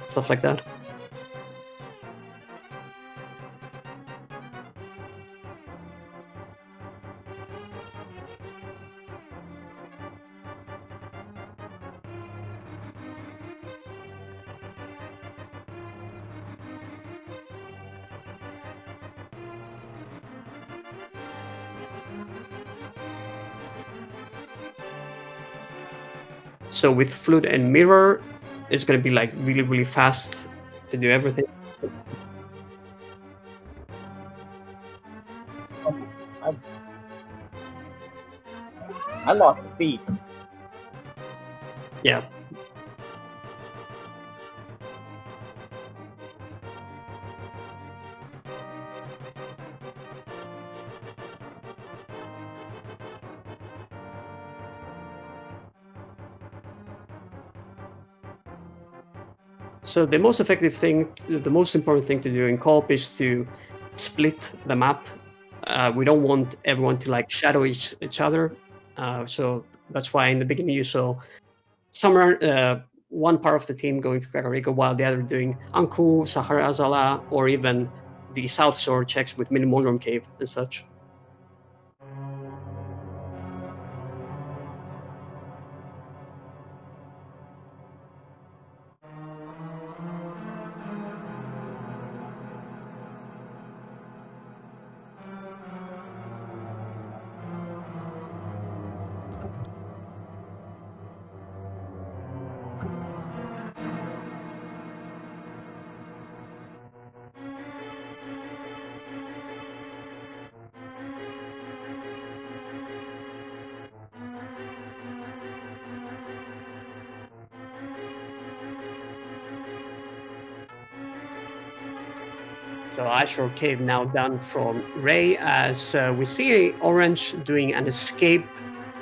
Stuff like that. So with Flute and Mirror, it's going to be like really, really fast to do everything. I lost the feed. Yeah. So the most effective thing, the most important thing to do in co-op is to split the map. We don't want everyone to like shadow each other. So that's why in the beginning you saw one part of the team going to Kakariko while the other doing Anku, Sahara Azala, or even the South Shore checks with Minimondrum Cave and such. So Ashore Cave now done from Ray, as we see Orange doing an escape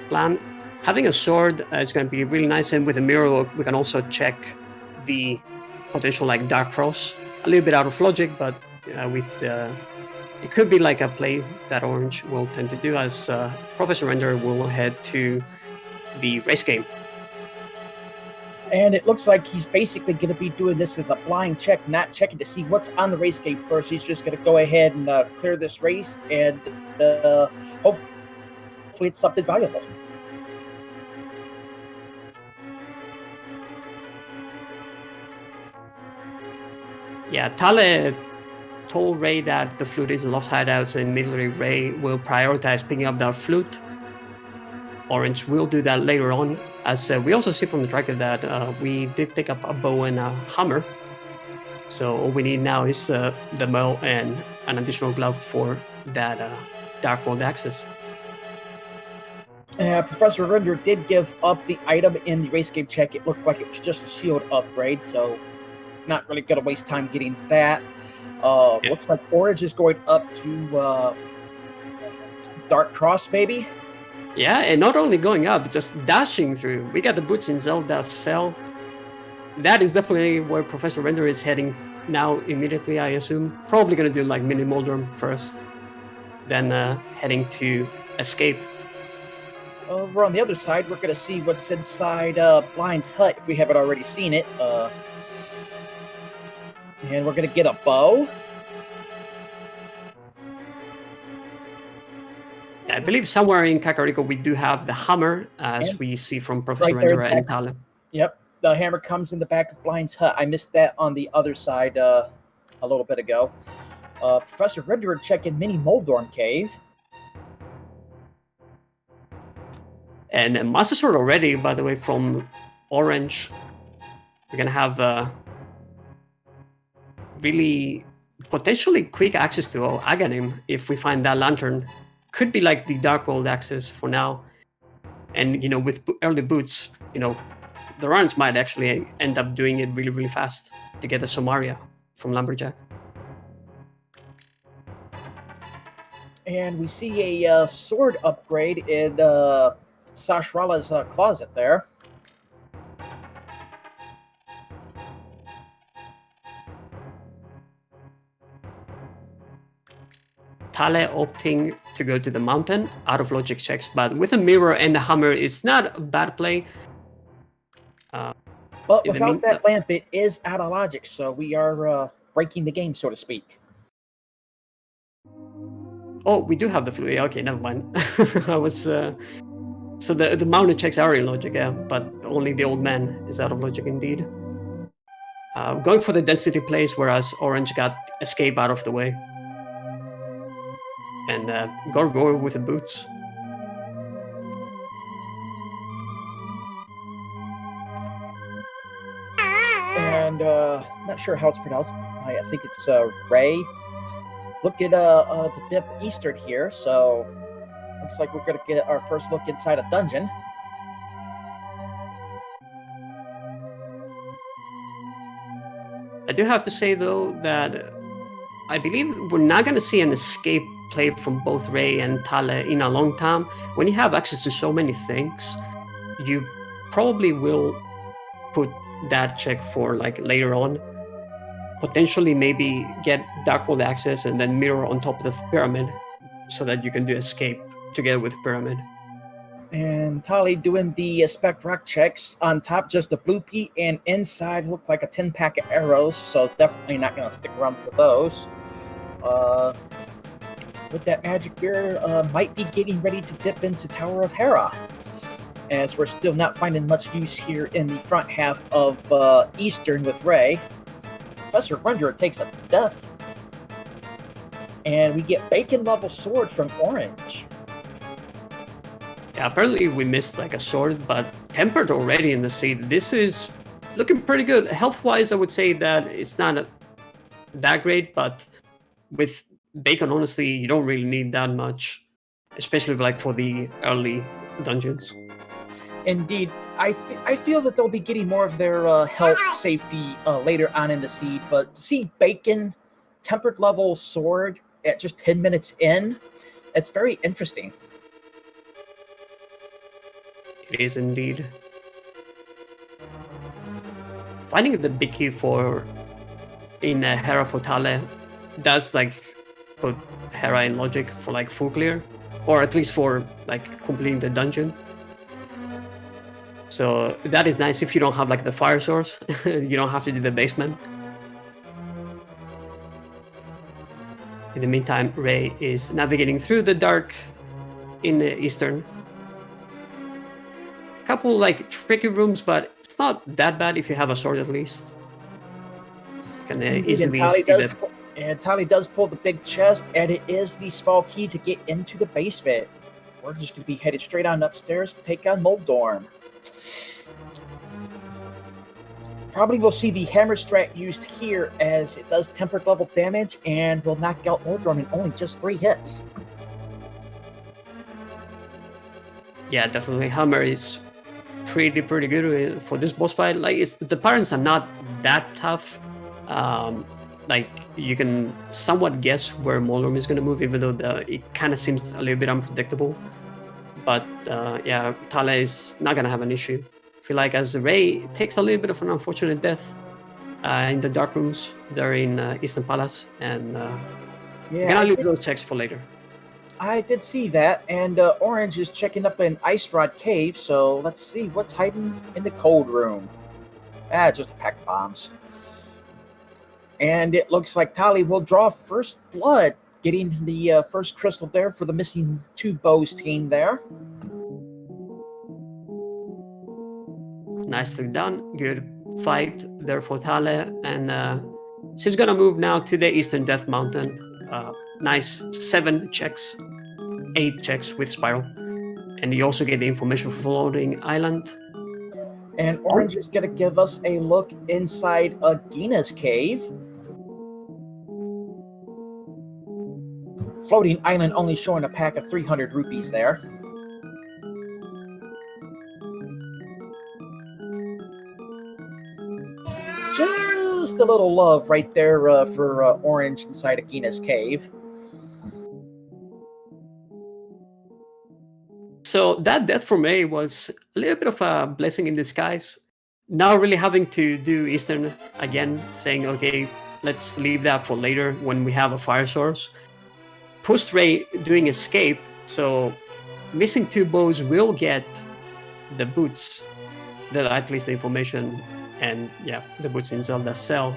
plan. Having a sword is going to be really nice, and with a mirror we can also check the potential like Dark Cross. A little bit out of logic, but it could be like a play that Orange will tend to do, as Professor Render will head to the race game. And it looks like he's basically going to be doing this as a blind check, not checking to see what's on the race gate first. He's just going to go ahead and clear this race, and hopefully it's something valuable. Yeah, Taale told Ray that the flute is a lost hideout, so immediately Ray will prioritize picking up that flute. Orange will do that later on, as we also see from the tracker that we did pick up a bow and a hammer. So all we need now is the bow and an additional glove for that Dark World access. Professor Render did give up the item in the race game check. It looked like it was just a shield upgrade, so not really going to waste time getting that. Looks like Orange is going up to Dark Cross, maybe? Yeah, and not only going up, just dashing through. We got the boots in Zelda's cell. That is definitely where Professor Render is heading now immediately, I assume. Probably going to do like Minimoldrum first, then heading to Escape. Over on the other side, we're going to see what's inside Blind's hut if we haven't already seen it. And we're going to get a bow. Yeah, I believe somewhere in Kakariko we do have the hammer, as we see from Professor Rendera and Taale. Yep, the hammer comes in the back of Blind's hut. I missed that on the other side a little bit ago. Professor Rendera checking Mini Moldorm Cave. And a Master Sword already, by the way, from Orange. We're going to have really potentially quick access to Aghanim if we find that lantern. Could be like the Dark World access for now. And, with early boots, the runs might actually end up doing it really, really fast to get the Somaria from Lumberjack. And we see a sword upgrade in Sashrala's closet there. Taale opting to go to the mountain, out of logic checks, but with a mirror and the hammer is not a bad play. But without that lamp, it is out of logic, so we are breaking the game, so to speak. Oh, we do have the fluid. Okay, never mind. I was... So the mounted checks are in logic, yeah, but only the old man is out of logic indeed. Going for the density plays, whereas Orange got escape out of the way. And go with the boots. And not sure how it's pronounced. I think it's Ray. Look at the dip eastern here, so looks like we're gonna get our first look inside a dungeon. I do have to say though that I believe we're not gonna see an escape play from both Ray and Taale in a long time. When you have access to so many things, you probably will put that check for like later on. Potentially maybe get Dark World access and then mirror on top of the pyramid so that you can do escape together with pyramid. And Taale doing the spec rock checks. On top just a blue pea, and inside look like a 10-pack of arrows, so definitely not going to stick around for those. With that magic beer, might be getting ready to dip into Tower of Hera, as we're still not finding much use here in the front half of Eastern with Ray. Professor Rendera takes a death. And we get Bacon level sword from Orange. Yeah, apparently we missed like a sword, but tempered already in the seed. This is looking pretty good. Health-wise, I would say that it's not that great, but with Bacon, honestly, you don't really need that much, especially like for the early dungeons. Indeed. I feel that they'll be getting more of their health safety later on in the seed, but to see Bacon tempered level sword at just 10 minutes in, it's very interesting. It is indeed. Finding the big key in Hera for Taale does like put Hera in logic for like full clear, or at least for like completing the dungeon. So that is nice if you don't have like the fire source. You don't have to do the basement. In the meantime, Ray is navigating through the dark in the Eastern. Couple like tricky rooms, but it's not that bad if you have a sword at least. Can easily see that. And Taale does pull the big chest, and it is the small key to get into the basement. We're just going to be headed straight on upstairs to take on Moldorm. Probably we'll see the hammer strat used here, as it does tempered level damage and will knock out Moldorm in only just 3 hits. Yeah, definitely. Hammer is pretty good for this boss fight. Like, the parents are not that tough. Like, you can somewhat guess where Moldorm is going to move, even though it kind of seems a little bit unpredictable. But yeah, Taale is not going to have an issue. I feel like as Ray takes a little bit of an unfortunate death in the dark rooms there in Eastern Palace, and we're going to leave those checks for later. I did see that, and Orange is checking up an Ice Rod Cave, so let's see what's hiding in the cold room. Just a pack of bombs. And it looks like Taale will draw first blood, getting the first crystal there for the missing 2 bows team there. Nicely done. Good fight there for Taale. And she's going to move now to the Eastern Death Mountain. Nice 7 checks, 8 checks with Spiral. And you also get the information for Floating Island. And Orange is going to give us a look inside Agina's cave. Floating Island only showing a pack of 300 rupees there. Just a little love right there for Orange inside Agina's cave. So that death from A was a little bit of a blessing in disguise. Now really having to do Eastern again, saying, okay, let's leave that for later when we have a fire source. Post Ray doing escape, so missing 2 bows will get the boots, at least the information, and yeah, the boots in Zelda's cell.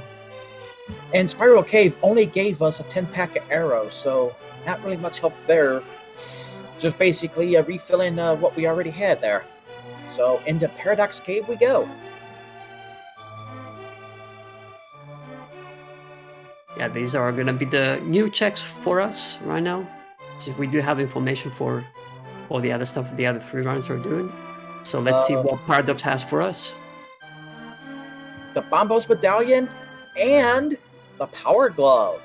And Spiral Cave only gave us a 10 pack of arrows, so not really much help there. Just basically refilling what we already had there. So into Paradox Cave we go. Yeah, these are going to be the new checks for us right now. So we do have information for all the other stuff the other 3 rounds are doing. So let's see what Paradox has for us. The Bombos Medallion and the Power Glove.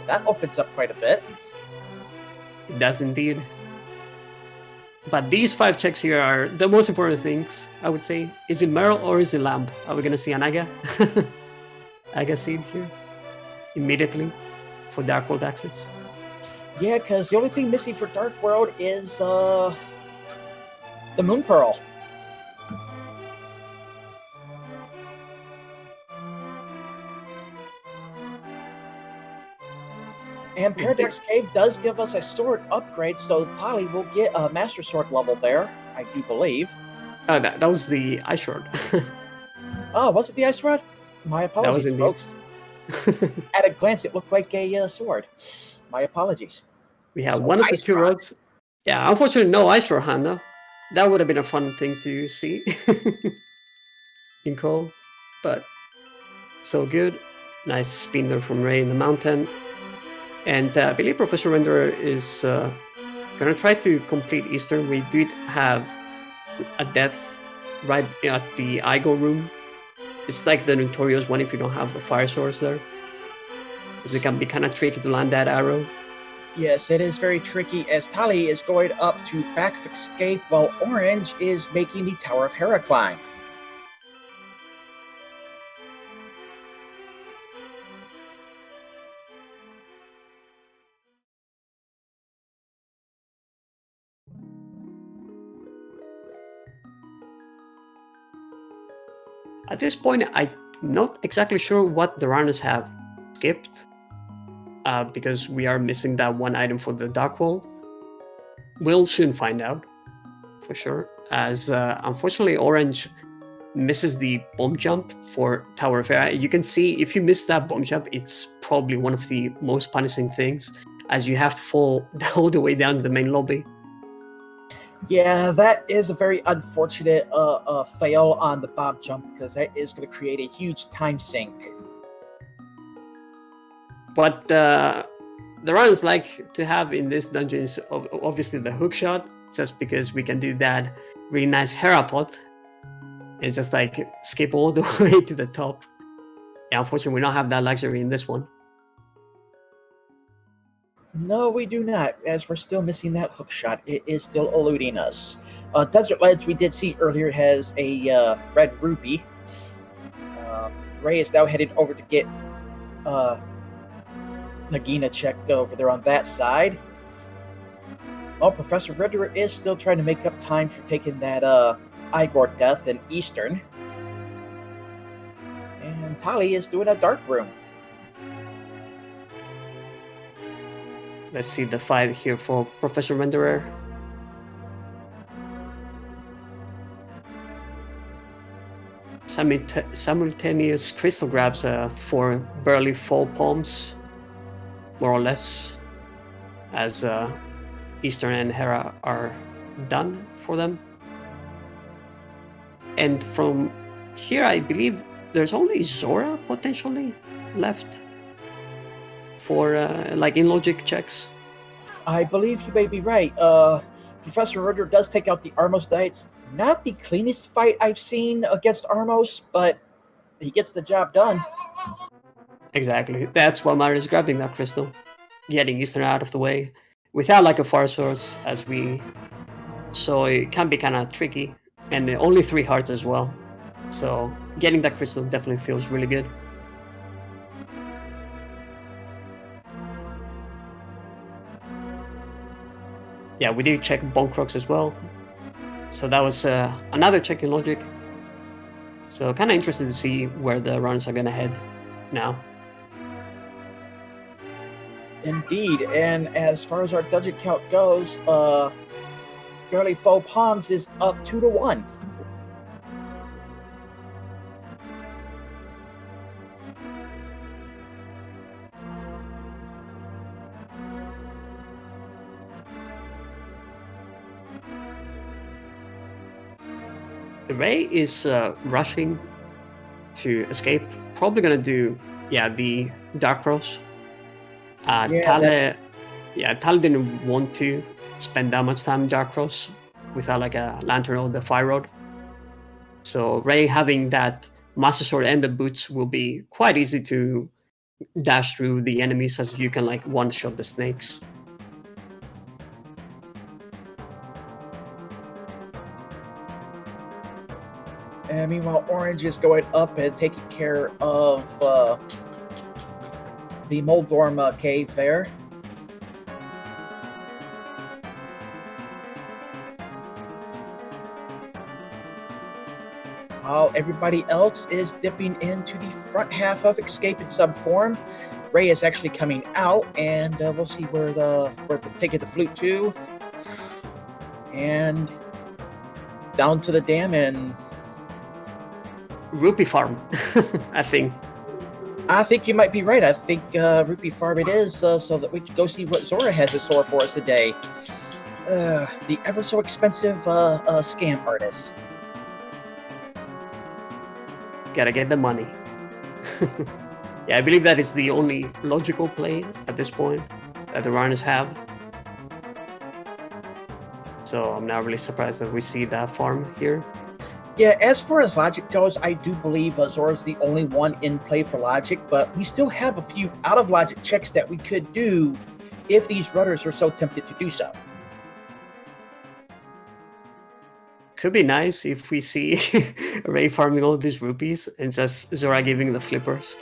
That opens up quite a bit. It does indeed. But these 5 checks here are the most important things, I would say. Is it Merle or is it Lamb? Are we going to see an Aga? Aga seed here? Immediately for Dark World access? Yeah, because the only thing missing for Dark World is the Moon Pearl. And Paradox Cave does give us a sword upgrade, so Taale will get a Master Sword level there, I do believe. That was the Ice Rod. Oh, was it the Ice Rod? My apologies, folks. At a glance, it looked like a sword. My apologies. We have one of the 2 rods. Yeah, unfortunately, no Ice Rod Handa. That would have been a fun thing to see in Cole, but so good. Nice spin there from Ray in the mountain. And I believe Professor Renderer is going to try to complete Eastern. We did have a death right at the Igo room. It's like the notorious one if you don't have the fire source there. Because it can be kind of tricky to land that arrow. Yes, it is very tricky as Taale is going up to back escape while Orange is making the Tower of Hera climb. At this point, I'm not exactly sure what the runners have skipped. Because we are missing that 1 item for the Dark Wall. We'll soon find out, for sure. As unfortunately, Orange misses the bomb jump for Tower of Hera. You can see if you miss that bomb jump, it's probably one of the most punishing things, as you have to fall all the way down to the main lobby. Yeah, that is a very unfortunate fail on the bomb jump, because that is going to create a huge time sink. What the runners like to have in this dungeon is obviously the hook shot, just because we can do that really nice Hera pot and just like skip all the way to the top. Yeah, unfortunately, we don't have that luxury in this one. No, we do not, as we're still missing that hook shot. It is still eluding us. Desert Ledge, we did see earlier, has a red rupee. Ray is now headed over to get Nagina checked over there on that side. Well, Professor Renderer is still trying to make up time for taking that Igor death in Eastern. And Taale is doing a dark room. Let's see the fight here for Professor Renderer. Simultaneous crystal grabs for barely full palms, more or less, as Eastern and Hera are done for them. And from here, I believe there's only Zora potentially left for like in logic checks. I believe you may be right. Professor Ritter does take out the Armos Knights. Not the cleanest fight I've seen against Armos, but he gets the job done. Exactly. That's why Mario is grabbing that crystal, getting Eastern out of the way without like a fire source, as we saw. It can be kind of tricky, and only 3 hearts as well. So getting that crystal definitely feels really good. Yeah, we did check Bone Crocs as well. So that was another check in logic. So kind of interested to see where the runs are going to head now. Indeed, and as far as our dungeon count goes, Barely Faux Palms is up 2-1. Ray is rushing to escape. Probably gonna do the Dark Cross. Taale didn't want to spend that much time in Dark Cross without like a lantern or the fire rod. So Ray having that Master Sword and the boots will be quite easy to dash through the enemies, as you can like one-shot the snakes. And meanwhile, Orange is going up and taking care of the Moldorm cave there. While everybody else is dipping into the front half of Escape in some form, Ray is actually coming out, and we'll see where we're taking the flute to, and down to the dam and Rupee Farm, I think. I think you might be right. I think Rupee Farm it is, so that we can go see what Zora has in store for us today. The ever so expensive scam artist. Gotta get the money. Yeah, I believe that is the only logical play at this point that the runners have. So I'm not really surprised that we see that farm here. Yeah, as far as logic goes, I do believe Zora's the only one in play for logic, but we still have a few out of logic checks that we could do if these runners are so tempted to do so. Could be nice if we see Ray farming all these rupees and just Zora giving the flippers.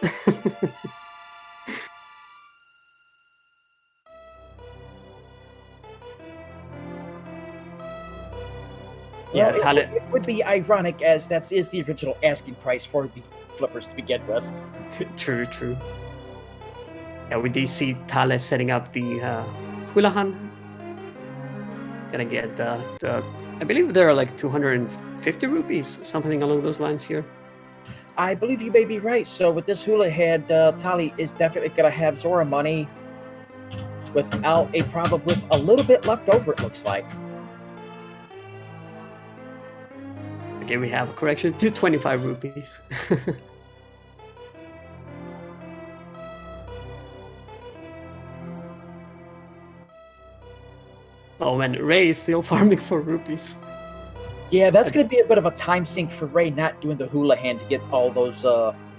Yeah, well, it would be ironic, as that is the original asking price for the flippers to begin with. True. Yeah, we did see Taale setting up the Hulahan. Gonna get the I believe there are like 250 rupees, something along those lines here. I believe you may be right. So with this hula head, Taale is definitely gonna have Zora money without a problem, with a little bit left over, it looks like. Okay, we have a correction to 25 rupees. Oh man, Ray is still farming for rupees. Yeah, that's going to be a bit of a time sink for Ray not doing the hula hand to get all those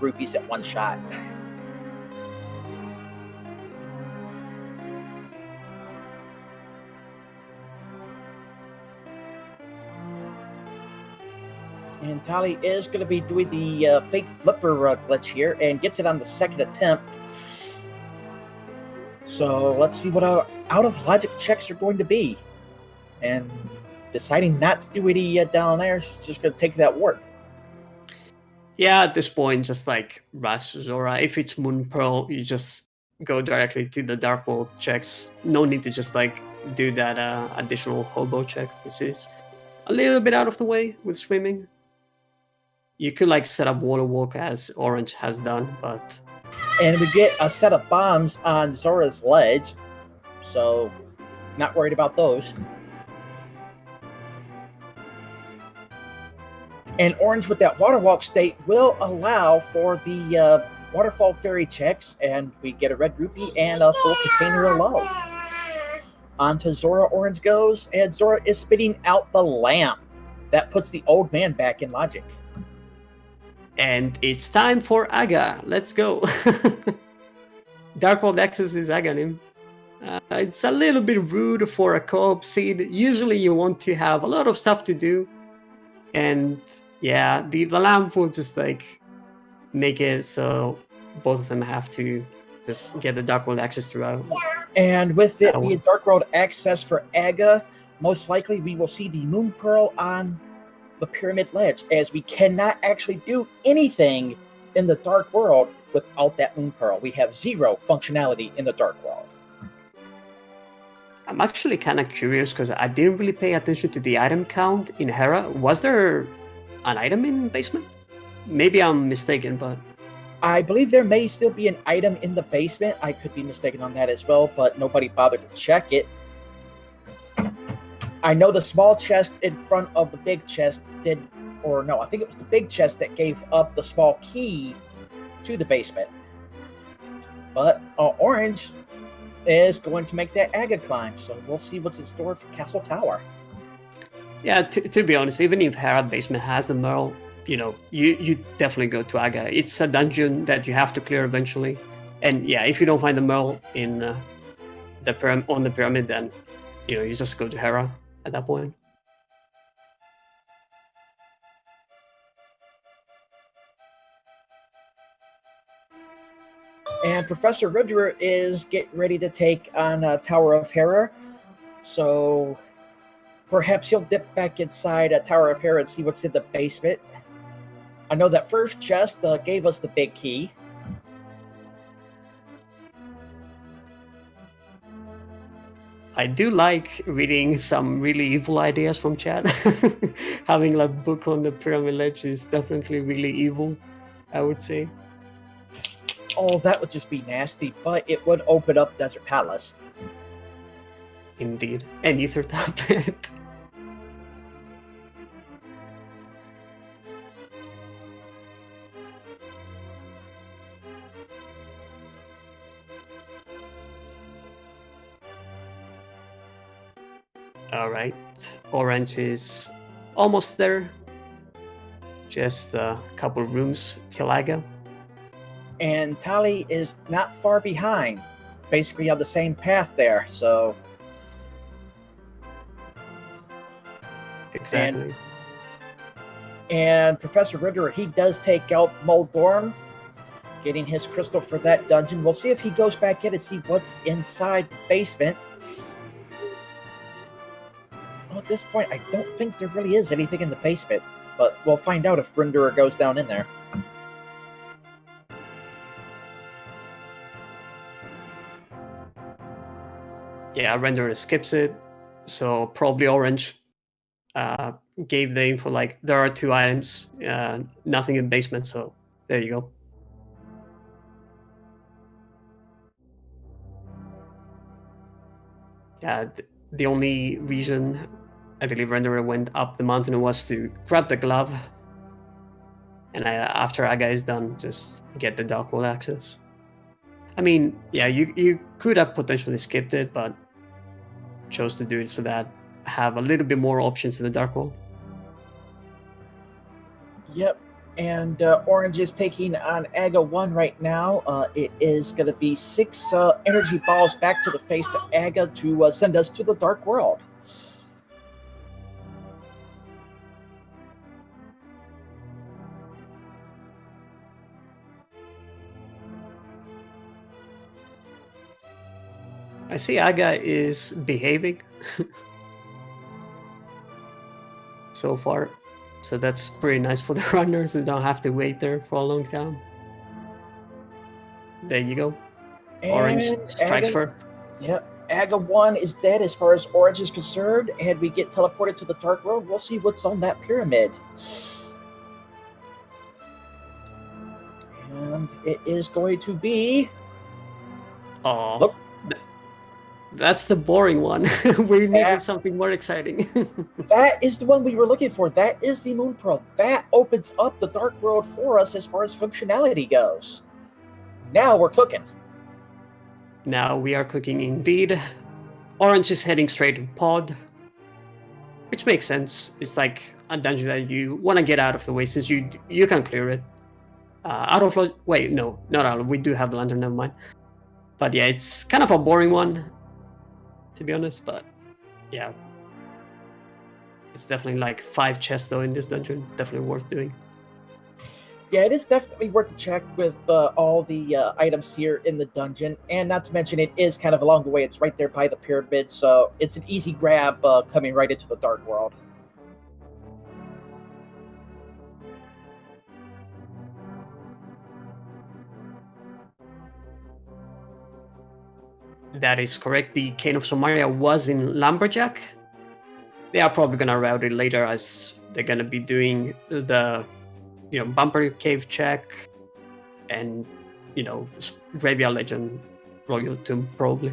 rupees at one shot. And Taale is going to be doing the fake flipper glitch here and gets it on the second attempt. So let's see what our out of logic checks are going to be. And deciding not to do any down there is just going to take that work. Yeah, at this point, just like rush Zora. If it's Moon Pearl, you just go directly to the Dark World checks. No need to just like do that additional hobo check, which is a little bit out of the way with swimming. You could like set up water walk as Orange has done, but And we get a set of bombs on Zora's ledge, so not worried about those. And Orange with that water walk state will allow for the waterfall fairy checks, and we get a red rupee and a full container of love. On to Zora. Orange goes, and Zora is spitting out the lamp. That puts the old man back in logic. And it's time for Aga. Let's go. Dark World Access is Aganim. It's a little bit rude for a co-op seed. Usually you want to have a lot of stuff to do. And yeah, the lamp will just like make it so both of them have to just get the Dark World Access throughout. And with it being Dark World Access for Aga, most likely we will see the Moon Pearl on the Pyramid Ledge, as we cannot actually do anything in the Dark World without that Moon Pearl. We have 0 functionality in the Dark World. I'm actually kind of curious because I didn't really pay attention to the item count in Hera. Was there an item in basement? Maybe I'm mistaken, but I believe there may still be an item in the basement. I could be mistaken on that as well, but nobody bothered to check it. I know the small chest in front of the big chest did, or no, I think it was the big chest that gave up the small key to the basement. But Orange is going to make that Aga climb, so we'll see what's in store for Castle Tower. Yeah, to be honest, even if Hera basement has the Merle, you know, you definitely go to Aga. It's a dungeon that you have to clear eventually, and yeah, if you don't find the Merle in on the pyramid, then you know you just go to Hera at that point. And Professor Ridgerer is getting ready to take on Tower of Hera, so perhaps he'll dip back inside Tower of Hera and see what's in the basement. I know that first chest gave us the big key. I do like reading some really evil ideas from chat. Having like book on the pyramid ledge is definitely really evil, I would say. Oh, that would just be nasty, but it would open up Desert Palace. Indeed. And Ether Tablet. Alright, Orange is almost there. Just a couple rooms till Aga. And Taale is not far behind, basically on the same path there, so... Exactly. And Professor Ritter, he does take out Moldorm, getting his crystal for that dungeon. We'll see if he goes back in and see what's inside the basement. Well, at this point, I don't think there really is anything in the basement, but we'll find out if Renderer goes down in there. Yeah, Renderer skips it, so probably Orange gave the info like there are 2 items, nothing in basement, so there you go. Yeah, the only reason I believe Renderer went up the mountain was to grab the glove, and after Aga is done, just get the Dark World access. I mean, yeah, you could have potentially skipped it, but chose to do it so that have a little bit more options in the Dark World. Yep, and Orange is taking on Aga 1 right now. It is going to be 6 energy balls back to the face to Aga to send us to the Dark World. I see Aga is behaving so far, so that's pretty nice for the runners who don't have to wait there for a long time. There you go. Orange And strikes first. yeah, Aga 1 is dead as far as Orange is concerned, and we get teleported to the Dark World. We'll see what's on that pyramid. And it is going to be... Oh, Look. That's the boring one. We Yeah. needed something more exciting. That is the one we were looking for. That is the Moon Pearl. That opens up the Dark World for us as far as functionality goes. Now we're cooking. Now we are cooking indeed. Orange is heading straight to Pod, which makes sense. It's like a dungeon that you want to get out of the way since you can clear it. Out of wait, no, not out of. We do have the lantern. Never mind. But yeah, it's kind of a boring one, to be honest. But yeah, it's definitely like 5 chests though in this dungeon. Definitely worth doing. Yeah, it is definitely worth to check with all the items here in the dungeon. And not to mention, it is kind of along the way. It's right there by the pyramid, so it's an easy grab coming right into the Dark World. That is correct. The Cane of Somaria was in Lumberjack. They are probably gonna route it later as they're gonna be doing the Bumper Cave check and Graveyard Legend Royal Tomb probably.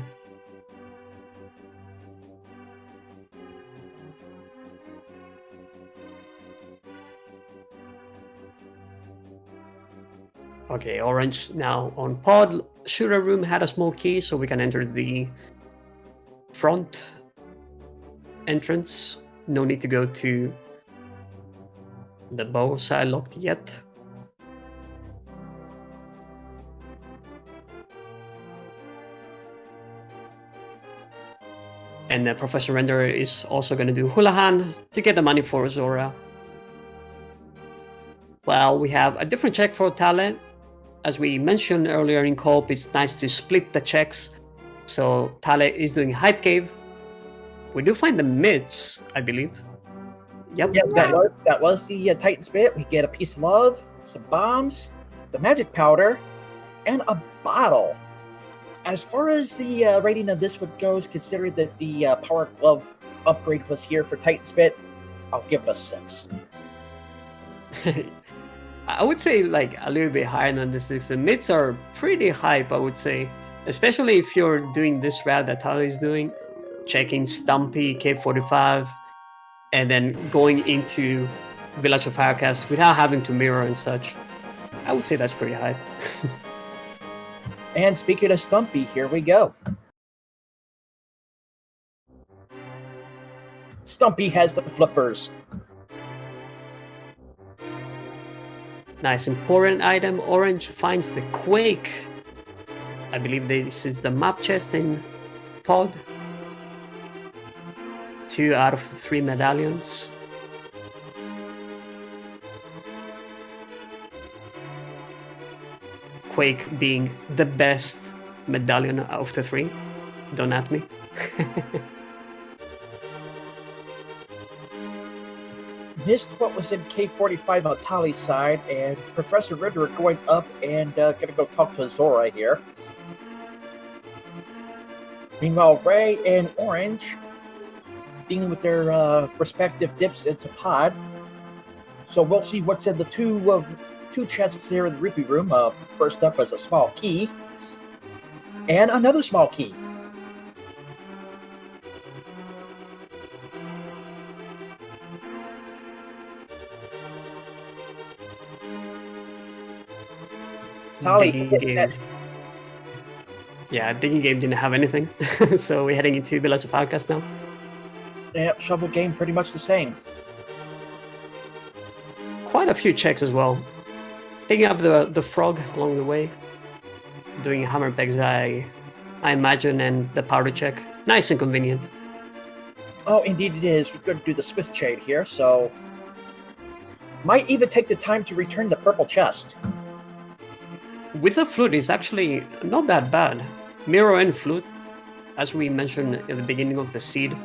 Okay, Orange now on Pod. Shooter room had a small key, so we can enter the front entrance. No need to go to the bow side locked yet. And Professor Renderer is also going to do Houlihan to get the money for Zora. Well, we have a different check for Taale. As we mentioned earlier in co-op, it's nice to split the checks. So Taale is doing Hype Cave. We do find the mids, I believe. Yep. That was the Titan's bit. We get a piece of love, some bombs, the magic powder, and a bottle. As far as the rating of this one goes, considering that the Power Glove upgrade was here for Titan's bit, I'll give it a 6. I would say like a little bit higher than the 6. The mids are pretty hype, I would say. Especially if you're doing this route that Taale is doing, checking Stumpy, K45, and then going into Village of Firecast without having to mirror and such. I would say that's pretty hype. And speaking of Stumpy, here we go. Stumpy has the flippers. Nice, important item. Orange finds the Quake. I believe this is the map chest in Pod. 2 out of the 3 medallions. Quake being the best medallion of the 3. Don't at me. Missed what was in K45 on Taale's side, and Professor Ritter going up and gonna go talk to Zora here. Meanwhile, Ray and Orange dealing with their respective dips into Pod. So we'll see what's in the two chests here in the Rupee room. First up is a small key, and another small key. Yeah, Digging Game didn't have anything, so we're heading into Village of Outcast now. Yep, Shovel Game pretty much the same. Quite a few checks as well. Picking up the frog along the way, doing hammer pegs, I imagine, and the powder check. Nice and convenient. Oh, indeed it is. We're going to do the Swiss Shade here, so might even take the time to return the purple chest. With the flute, it's actually not that bad. Mirror and flute, as we mentioned at the beginning of the seed,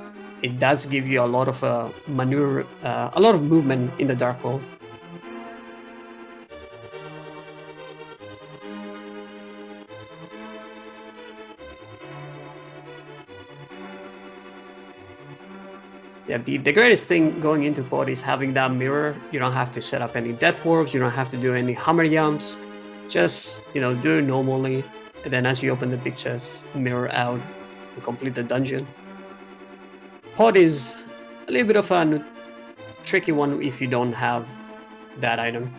it does give you a lot of maneuver, a lot of movement in the Dark World. Yeah, the greatest thing going into pod is having that mirror. You don't have to set up any death warps. You don't have to do any hammer jumps. Just, do it normally. And then as you open the big chest, mirror out and complete the dungeon. Pod is a little bit of a tricky one if you don't have that item.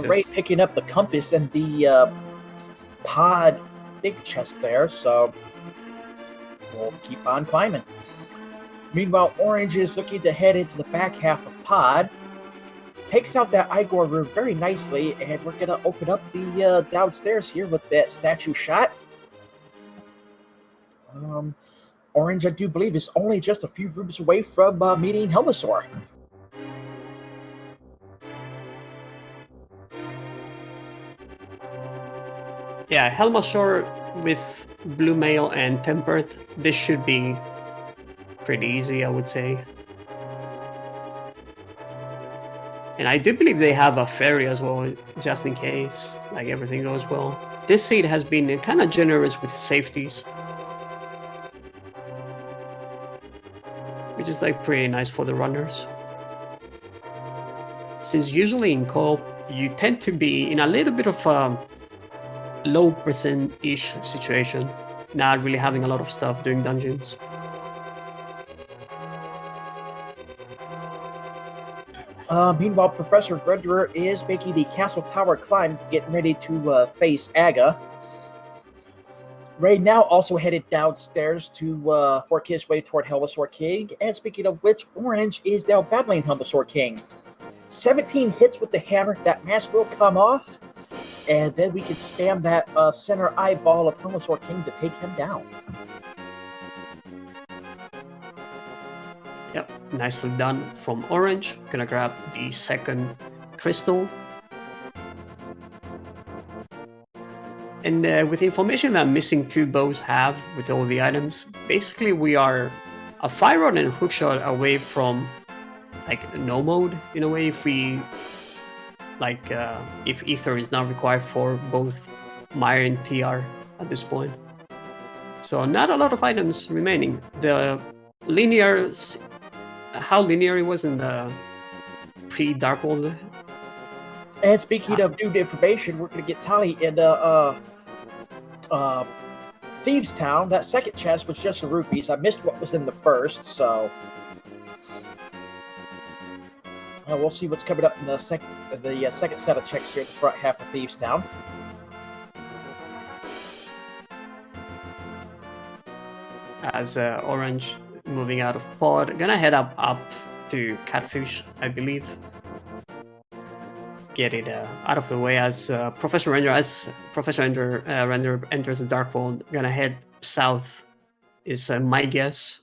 Ray picking up the compass and the pod big chest there, so we'll keep on climbing. Meanwhile, Orange is looking to head into the back half of pod. Takes out that Igor room very nicely, and we're going to open up the downstairs here with that statue shot. Orange, I do believe, is only just a few rooms away from meeting Helmasaur. Yeah, Helmasaur with Blue Mail and Tempered, this should be pretty easy, I would say. And I do believe they have a fairy as well, just in case, like everything goes well. This seed has been kind of generous with safeties, which is like pretty nice for the runners. Since usually in co-op, you tend to be in a little bit of a low percent-ish situation, not really having a lot of stuff doing dungeons. Meanwhile, Professor Renderer is making the castle tower climb, getting ready to face Aga. Ray now also headed downstairs to work his way toward Helmasaur King. And speaking of which, Orange is now battling Helmasaur King. 17 hits with the hammer. That mask will come off. And then we can spam that center eyeball of Helmasaur King to take him down. Yep, nicely done from Orange. Gonna grab the second crystal. And with the information that missing 2 bows have with all the items, basically we are a fire rod and hookshot away from like no mode in a way. If we if ether is not required for both Mire and TR at this point, so not a lot of items remaining. The linear, how linear it was in the pre-Dark World. And speaking of new information, we're going to get Taale in Thieves Town. That second chest was just a rupees. I missed what was in the first, so we'll see what's coming up in the second set of checks here at the front half of Thieves Town. As Orange moving out of pod, gonna head up to Catfish, I believe. Get it out of the way as Professor Render enters the Dark World. Gonna head south is my guess,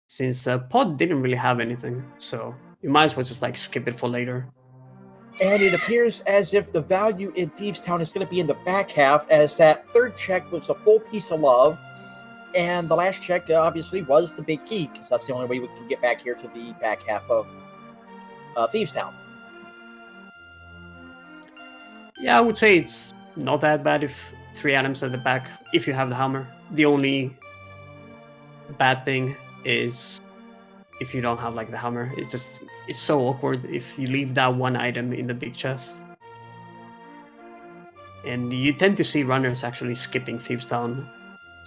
since pod didn't really have anything, so you might as well just like skip it for later. And it appears as if the value in Thieves Town is going to be in the back half, as that third check was a full piece of love, and the last check obviously was the big key, because that's the only way we can get back here to the back half of Thieves Town. Yeah, I would say it's not that bad if 3 items at the back, if you have the hammer. The only bad thing is if you don't have like the hammer. It's so awkward if you leave that one item in the big chest. And you tend to see runners actually skipping Thieves Town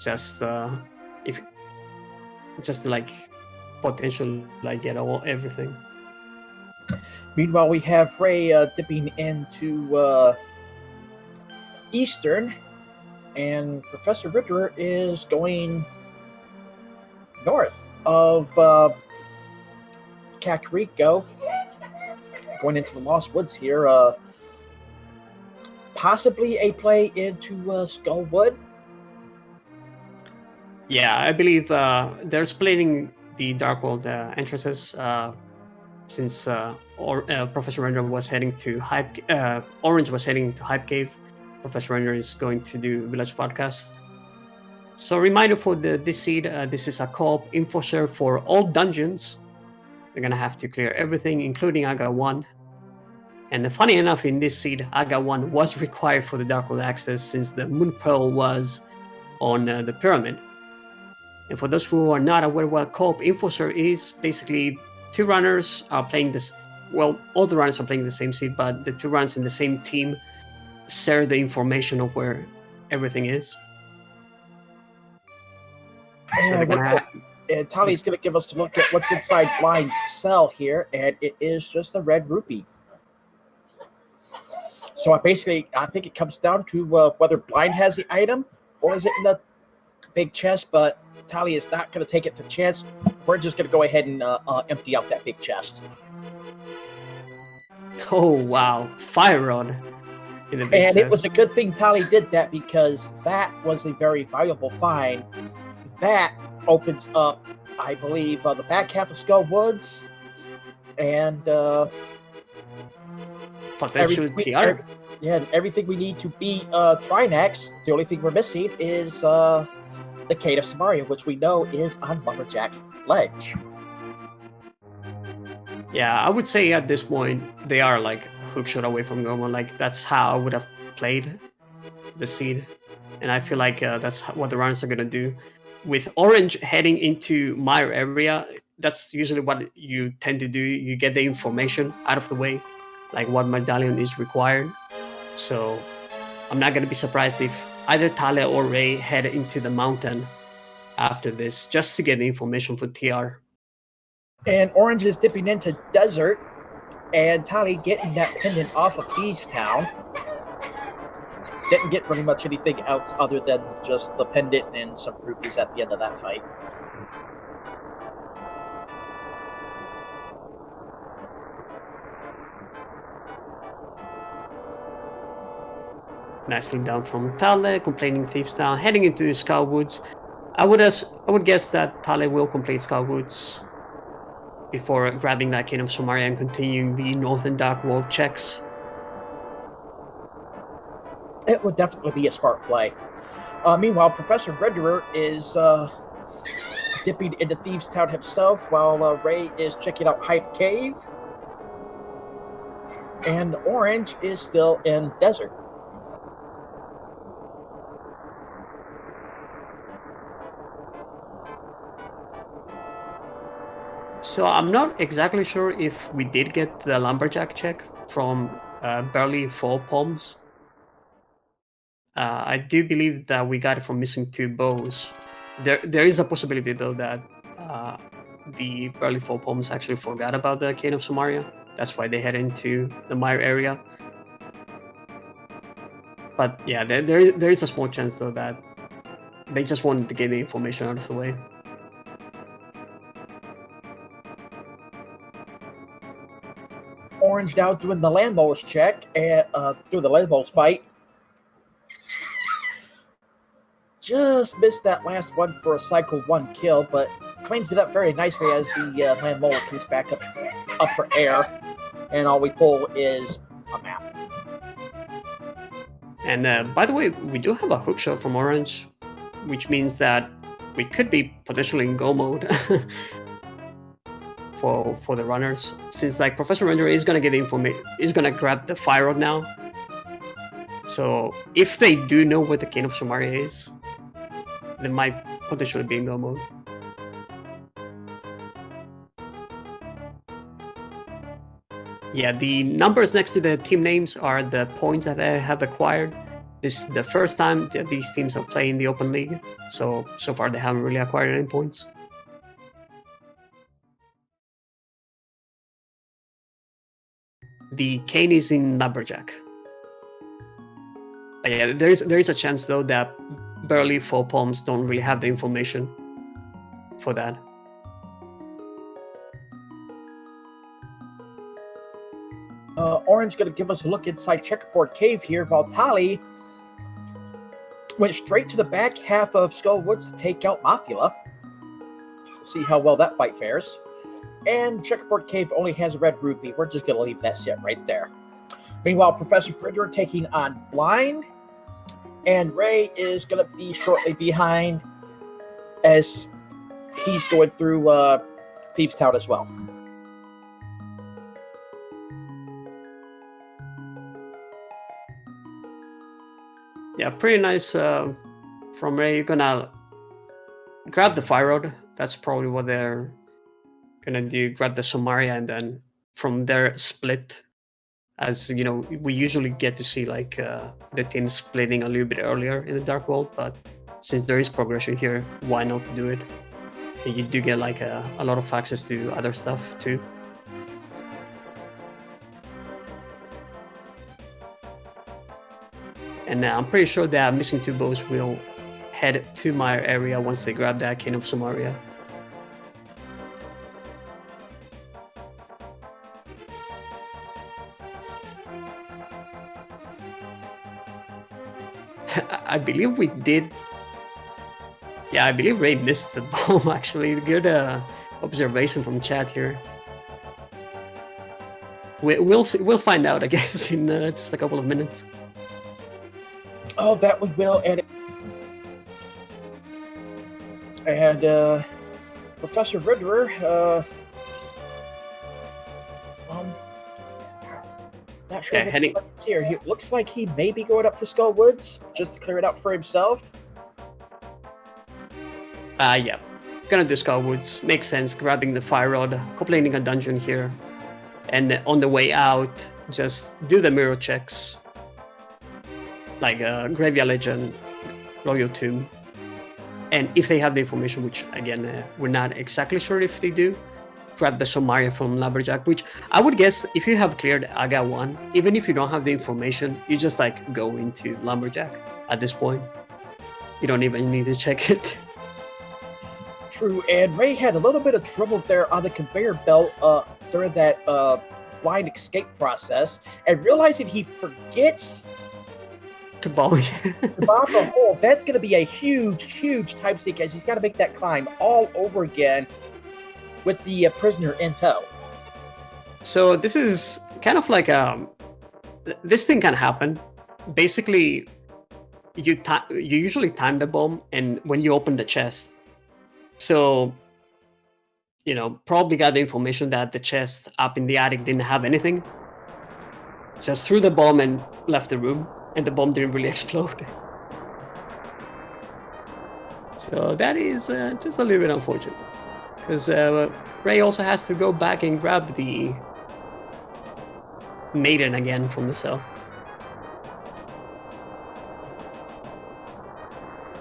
just to like potentially like get everything. Meanwhile, we have Ray dipping into Eastern, and Professor Ritter is going north of Kakariko, going into the Lost Woods here. Possibly a play into Skullwood. Yeah, I believe they're splitting the Dark World entrances. Since Professor Render was heading to Orange was heading to Hype Cave, Professor Render is going to do Village Podcast. So reminder for this seed, this is a co-op info share for all dungeons. They're gonna have to clear everything, including Aga 1. And funny enough, in this seed, Aga 1 was required for the Dark World access since the Moon Pearl was on the pyramid. And for those who are not aware what co-op info is, basically two runners are playing this. Well, all the runners are playing the same seed, but the two runners in the same team share the information of where everything is. So and Taale's going to give us a look at what's inside Blind's cell here, and it is just a red rupee. So I think it comes down to whether Blind has the item or is it in the big chest, but Taale is not going to take it to chance. We're just going to go ahead and empty out that big chest. Oh, wow. Fire rod. And it was a good thing Taale did that, because that was a very valuable find. That opens up, I believe, the back half of Skull Woods and potential TR. Everything we need to beat Trinex. The only thing we're missing is the Cane of Samaria, which we know is on Lumberjack Ledge. Yeah, I would say at this point they are like hookshot away from Gomo. Like that's how I would have played the seed, and I feel like that's what the runners are gonna do. With Orange heading into Mire area, that's usually what you tend to do. You get the information out of the way, like what medallion is required. So I'm not gonna be surprised if either Taale or Ray head into the mountain after this, just to get the information for TR. And Orange is dipping into Desert, and Taale getting that pendant off of Thieves Town. Didn't get really much anything else other than just the pendant and some rupees at the end of that fight. Nicely done from Taale, completing Thieves Town, heading into Skull Woods. I would guess that Taale will complete Skull Woods before grabbing that Cane of Somaria and continuing the Northern Dark World checks. It would definitely be a smart play. Meanwhile, Professor Renderer is dipping into Thieves Town himself, while Ray is checking out Hype Cave. And Orange is still in Desert. So I'm not exactly sure if we did get the Lumberjack check from Barely Four Palms. I do believe that we got it from missing two bows. There is a possibility though that the Barely Four Palms actually forgot about the Cane of Somaria. That's why they head into the Mire area. But yeah, there is a small chance though that they just wanted to get the information out of the way. Orange now doing the land moles check and doing the land moles fight. Just missed that last one for a cycle 1 kill, but cleans it up very nicely as the land mole comes back up for air, and all we pull is a map. And by the way, we do have a hookshot from Orange, which means that we could be potentially in go mode for the runners, since like Professor Renderer is gonna get the information, is gonna grab the fire rod now. So if they do know where the Cane of Somaria is, they might potentially be in go mode. Yeah, the numbers next to the team names are the points that they have acquired. This is the first time that these teams are playing the Open League, so far they haven't really acquired any points. The Cane is in Lumberjack. But yeah, there is a chance though that Barely Four Palms don't really have the information for that. Orange going to give us a look inside Checkerboard Cave here, while Taale went straight to the back half of Skull Woods to take out Mafula. See how well that fight fares. And Checkerboard Cave only has a red rupee. We're just going to leave that sit right there. Meanwhile, Professor Bridger taking on Blind. And Ray is going to be shortly behind as he's going through Thieves Town as well. Yeah, pretty nice from Ray. Gonna grab the fire rod. That's probably what they're gonna do. Grab the Somaria and then from there split. As you know, we usually get to see like the team splitting a little bit earlier in the Dark World, but since there is progression here, why not do it? And you do get like a lot of access to other stuff too. And I'm pretty sure that missing 2 bows will head to my area once they grab that King of Somaria. I believe we did. Yeah, I believe Ray missed the bomb actually. Good observation from chat here. We'll see, we'll find out, I guess, in just a couple of minutes. Oh, that we will. And Professor Ridderer, not sure what's here. It looks like he may be going up for Skull Woods just to clear it out for himself. Yeah, gonna do Skull Woods. Makes sense. Grabbing the fire rod, completing a dungeon here, and on the way out, just do the mirror checks, like Graveyard Legend, Royal Tomb, and if they have the information, which again we're not exactly sure if they do, grab the Somaria from Lumberjack, which I would guess if you have cleared Aga 1, even if you don't have the information, you just like go into Lumberjack at this point. You don't even need to check it. True, and Ray had a little bit of trouble there on the conveyor belt during that blind escape process, and realizing he forgets to bomb the hole. That's going to be a huge time sink, as he's got to make that climb all over again with the prisoner in tow. So this is kind of like this thing can happen. Basically, you usually time the bomb, and when you open the chest. So, you know, probably got the information that the chest up in the attic didn't have anything. Just threw the bomb and left the room, and the bomb didn't really explode. So that is just a little bit unfortunate. Because Ray also has to go back and grab the maiden again from the cell.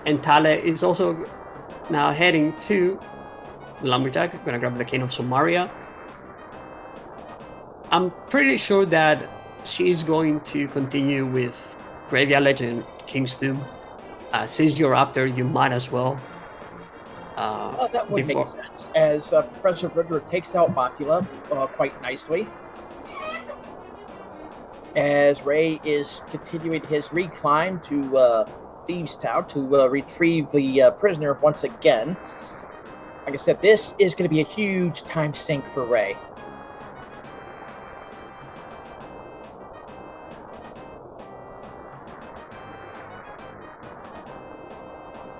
And Taale is also now heading to Lumberjack. Gonna grab the King of Somaria. I'm pretty sure that she's going to continue with Graveyard Legend, King's Tomb. Since you're up there, you might as well. That would make sense, as Professor Ridder takes out Mothula quite nicely. As Ray is continuing his reclimb to Thieves' Town to retrieve the prisoner once again. Like I said, this is going to be a huge time sink for Ray.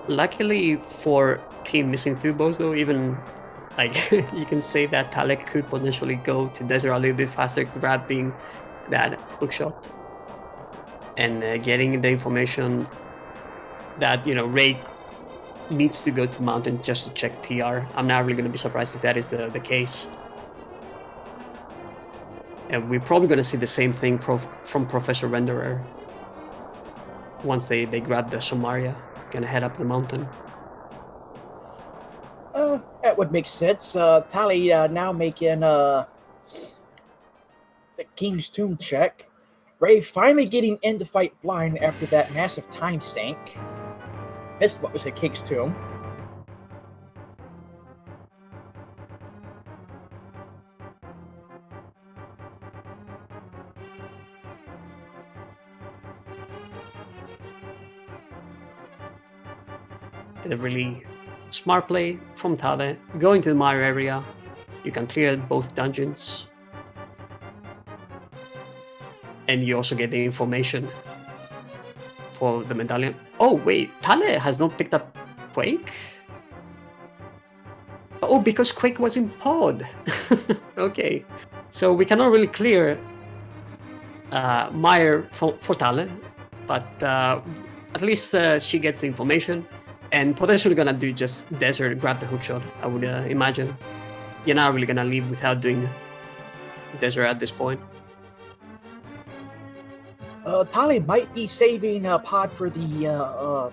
Luckily for Team Missing 2 bows, though, even like you can say that Taale could potentially go to Desert a little bit faster, grabbing that hookshot and getting the information that, you know, Ray needs to go to Mountain just to check TR. I'm not really going to be surprised if that is the case. And we're probably going to see the same thing from Professor Renderer once they grab the Somaria. Gonna head up the mountain. That would make sense. Taale now making the King's Tomb check. Ray finally getting into fight blind after that massive time sink. Missed what was at King's Tomb. A really smart play from Taale. Going to the Mario area, you can clear both dungeons. And you also get the information for the medallion. Oh wait, Taale has not picked up Quake? Oh, because Quake was in pod. Okay. So we cannot really clear Meyer for Taale, but at least she gets the information. and potentially gonna do just desert, grab the hookshot. I would imagine. You're not really gonna leave without doing desert at this point. Taale might be saving a pod for the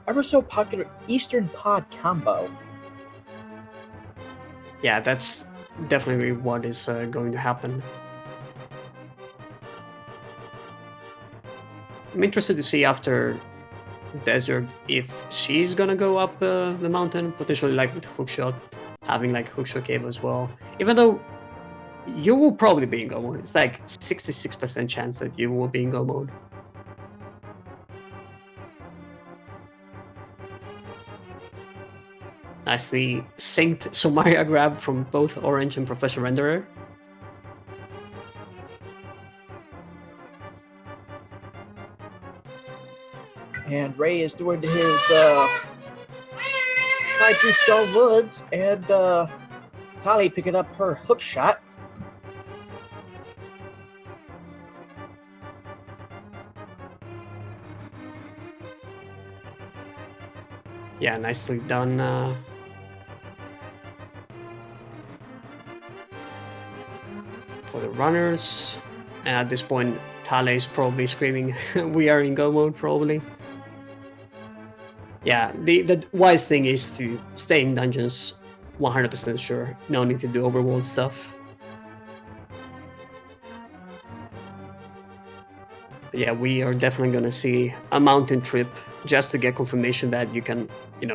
ever so popular Eastern pod combo. Yeah, that's definitely what is going to happen. I'm interested to see after desert if she's gonna go up the mountain, potentially like with hookshot, having like hookshot cave as well. Even though you will probably be in go mode, it's like 66% chance that you will be in go mode. Nicely synced Somaria grab from both Orange and Professor Renderer. And Ray is doing his fly through Stone Woods, and Taale picking up her hook shot. Yeah, nicely done. For the runners. And at this point, Taale is probably screaming, we are in go mode, probably. Yeah, the wise thing is to stay in dungeons 100% sure. No need to do overworld stuff. But yeah, we are definitely going to see a mountain trip just to get confirmation that you can,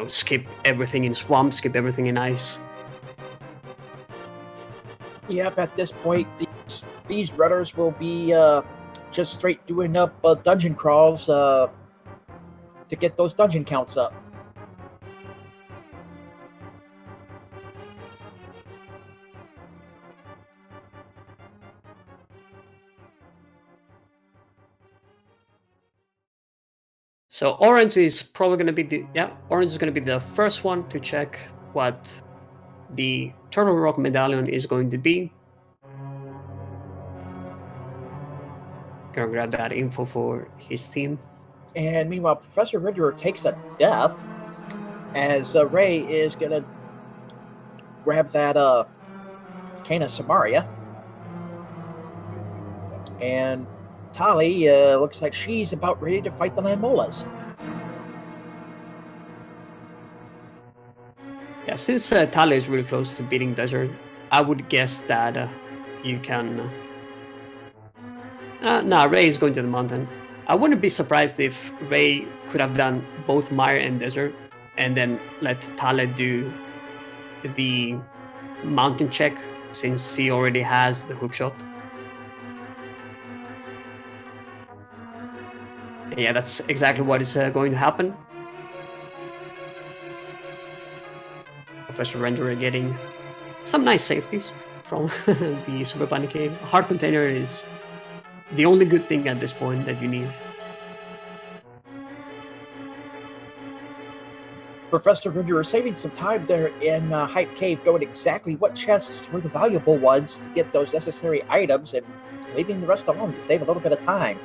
skip everything in swamp, skip everything in ice. Yep, at this point, these runners will be just straight doing up dungeon crawls to get those dungeon counts up. So Orange is probably going to be Orange is going to be the first one to check what the Turtle Rock medallion is going to be. Gonna grab that info for his team. And meanwhile, Professor Renderer takes a death as Ray is gonna grab that Cane of Samaria. And Taale looks like she's about ready to fight the Lamolas. Yeah, since Taale is really close to beating Desert, I would guess that you can... Ray is going to the mountain. I wouldn't be surprised if Ray could have done both Mire and Desert, and then let Taale do the mountain check, since he already has the hookshot. Yeah, that's exactly what is going to happen. Professor Renderer getting some nice safeties from the Super Bunny Cave. A heart container is the only good thing at this point that you need. Professor Renderer saving some time there in Hype Cave, going exactly what chests were the valuable ones to get those necessary items, and leaving the rest alone to save a little bit of time.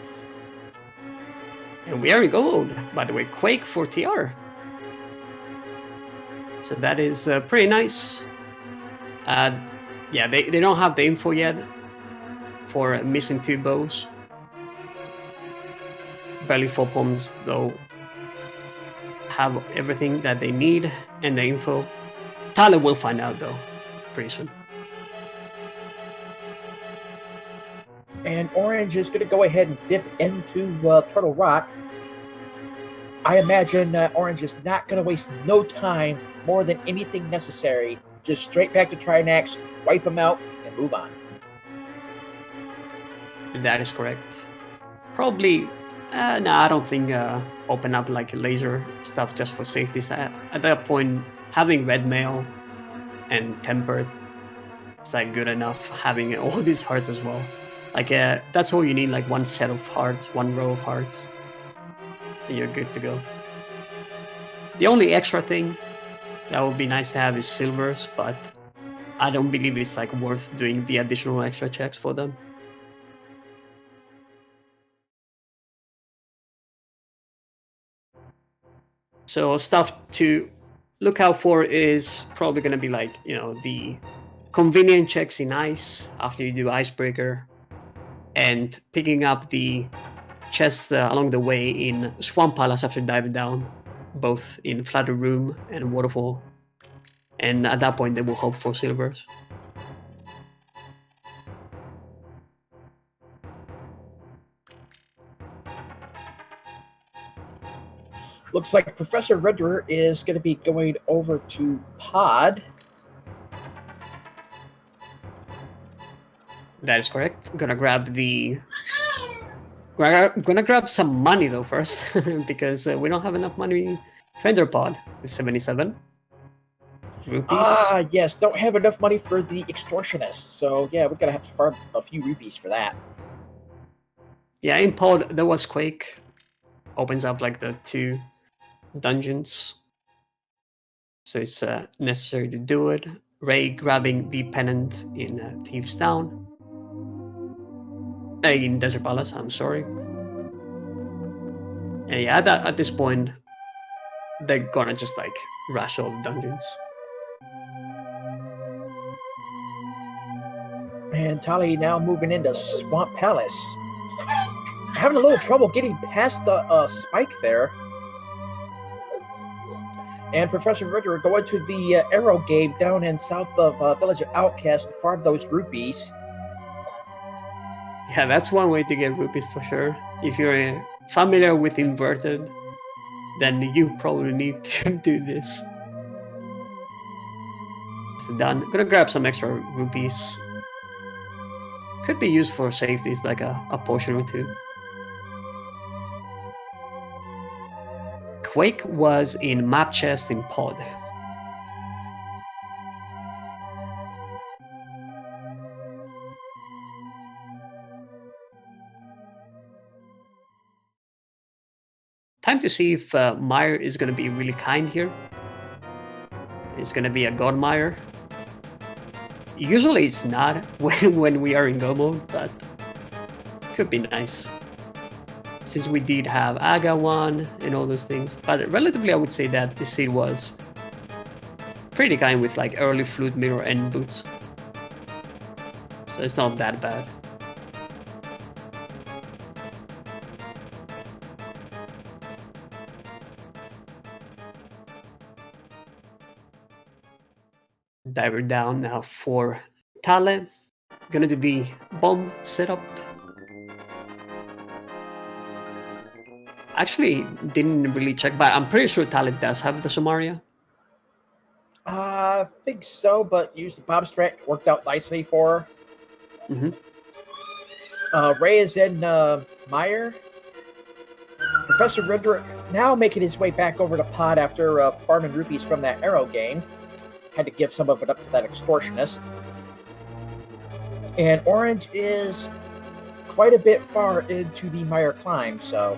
And we are in gold, by the way. Quake for TR. So that is pretty nice. Yeah, they don't have the info yet for missing 2 bows. Belly Full Palms, though, have everything that they need and the info. Taale will find out, though, pretty soon. And Orange is going to go ahead and dip into Turtle Rock. I imagine Orange is not going to waste no time, more than anything necessary. Just straight back to Trinax, wipe them out, and move on. That is correct. Probably, no, I don't think open up like laser stuff just for safety. At that point, having red mail and tempered, it's like good enough. Having all these hearts as well. Like that's all you need, like one set of hearts, one row of hearts. And you're good to go. The only extra thing that would be nice to have is silvers, but I don't believe it's like worth doing the additional extra checks for them. So stuff to look out for is probably going to be like, the convenient checks in ice after you do icebreaker, and picking up the chests along the way in Swamp Palace after diving down, both in Flatter Room and Waterfall. And at that point, they will hope for silvers. Looks like Professor Renderer is going to be going over to Pod. That is correct. I'm gonna grab gonna grab some money though first, because we don't have enough money. Fender Pod with 77 rupees. Yes, don't have enough money for the extortionist. So yeah, we're gonna have to farm a few rupees for that. Yeah, in Pod there was Quake. Opens up like the 2 dungeons. So it's necessary to do it. Ray grabbing the pennant in Thieves Town. In Desert Palace, I'm sorry. And yeah, at this point, they're gonna just like rush all the dungeons. And Taale now moving into Swamp Palace. Having a little trouble getting past the spike there. And Professor Renderer going to the Arrow Game down in south of Village of Outcast to farm those rupees. Yeah, that's one way to get rupees for sure. If you're familiar with inverted, then you probably need to do this. So done. Gonna grab some extra rupees. Could be used for safeties, like a potion or 2. Quake was in map chest in Pod. Time to see if Meyer is going to be really kind here. It's going to be a God Meyer. Usually it's not when we are in go mode, but could be nice. Since we did have Aga 1 and all those things. But relatively I would say that this seed was pretty kind with like early Flute Mirror and Boots. So it's not that bad. Diver down now for Taale. Gonna do the bomb setup. Actually, didn't really check, but I'm pretty sure Taale does have the Somaria. I think so, but use the Bob Strat. Worked out nicely for her. Ray is in Meyer. Professor Renderer now making his way back over to Pod after farming rupees from that Arrow game. Had to give some of it up to that extortionist. And Orange is quite a bit far into the Meyer climb, so.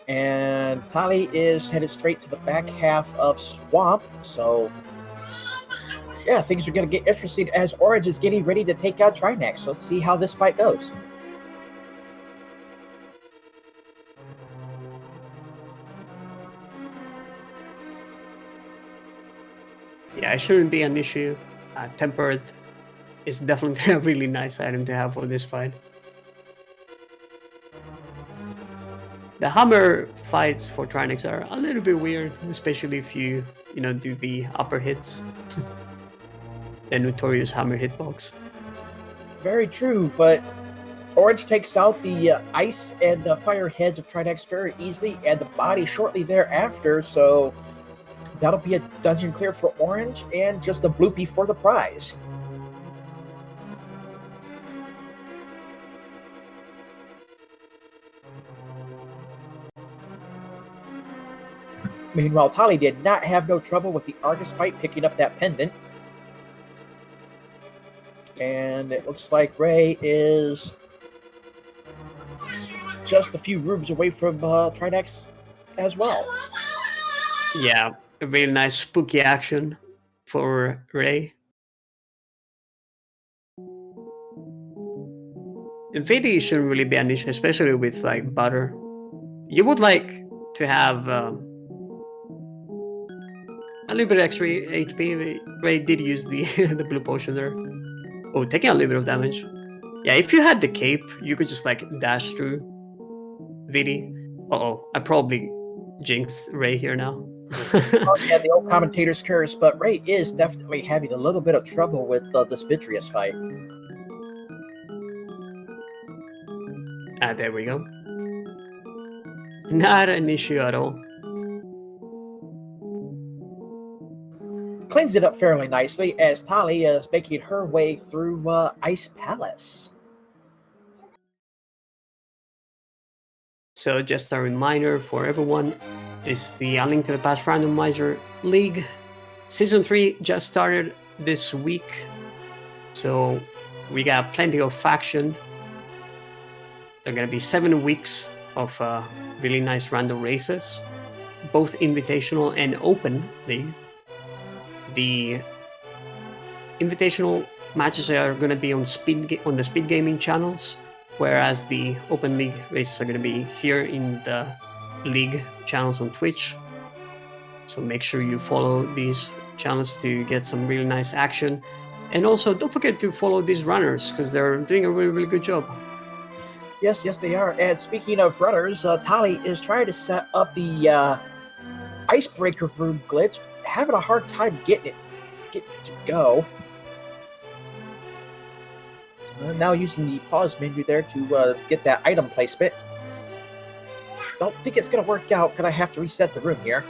And Taale is headed straight to the back half of Swamp, so. Yeah, things are going to get interesting as Orange is getting ready to take out Trinex. Let's see how this fight goes. Yeah, it shouldn't be an issue. Tempered is definitely a really nice item to have for this fight. The hammer fights for Trinex are a little bit weird, especially if you do the upper hits. The notorious hammer hitbox. Very true, but Orange takes out the ice and the fire heads of Trinex very easily, and the body shortly thereafter, so that'll be a dungeon clear for Orange, and just a bloopy for the prize. Meanwhile, Taale did not have no trouble with the Argus fight picking up that pendant. And it looks like Ray is just a few rooms away from Trinex as well. Yeah, a really nice spooky action for Ray. VD shouldn't really be an issue, especially with like butter. You would like to have a little bit of extra HP. Ray did use the the blue potion there. Oh, taking a little bit of damage. Yeah, if you had the cape, you could just like dash through Vidi. Uh-oh, I probably jinxed Ray here now. Oh yeah, the old commentator's curse, but Ray is definitely having a little bit of trouble with this Vitreous fight. Ah, there we go. Not an issue at all. Cleans it up fairly nicely as Taale is making her way through Ice Palace. So just a reminder for everyone, this is the A Link to the Past Randomizer League. Season 3 just started this week, so we got plenty of action. There are going to be 7 weeks of really nice random races, both invitational and open league. The invitational matches are going to be on the speed gaming channels, whereas the open league races are going to be here in the league channels on Twitch. So make sure you follow these channels to get some really nice action. And also, don't forget to follow these runners because they're doing a really, really good job. Yes, they are. And speaking of runners, Taale is trying to set up the icebreaker room glitch, having a hard time getting it to go. Now using the pause menu there to get that item placement. Don't think it's going to work out. Gonna have to reset the room here.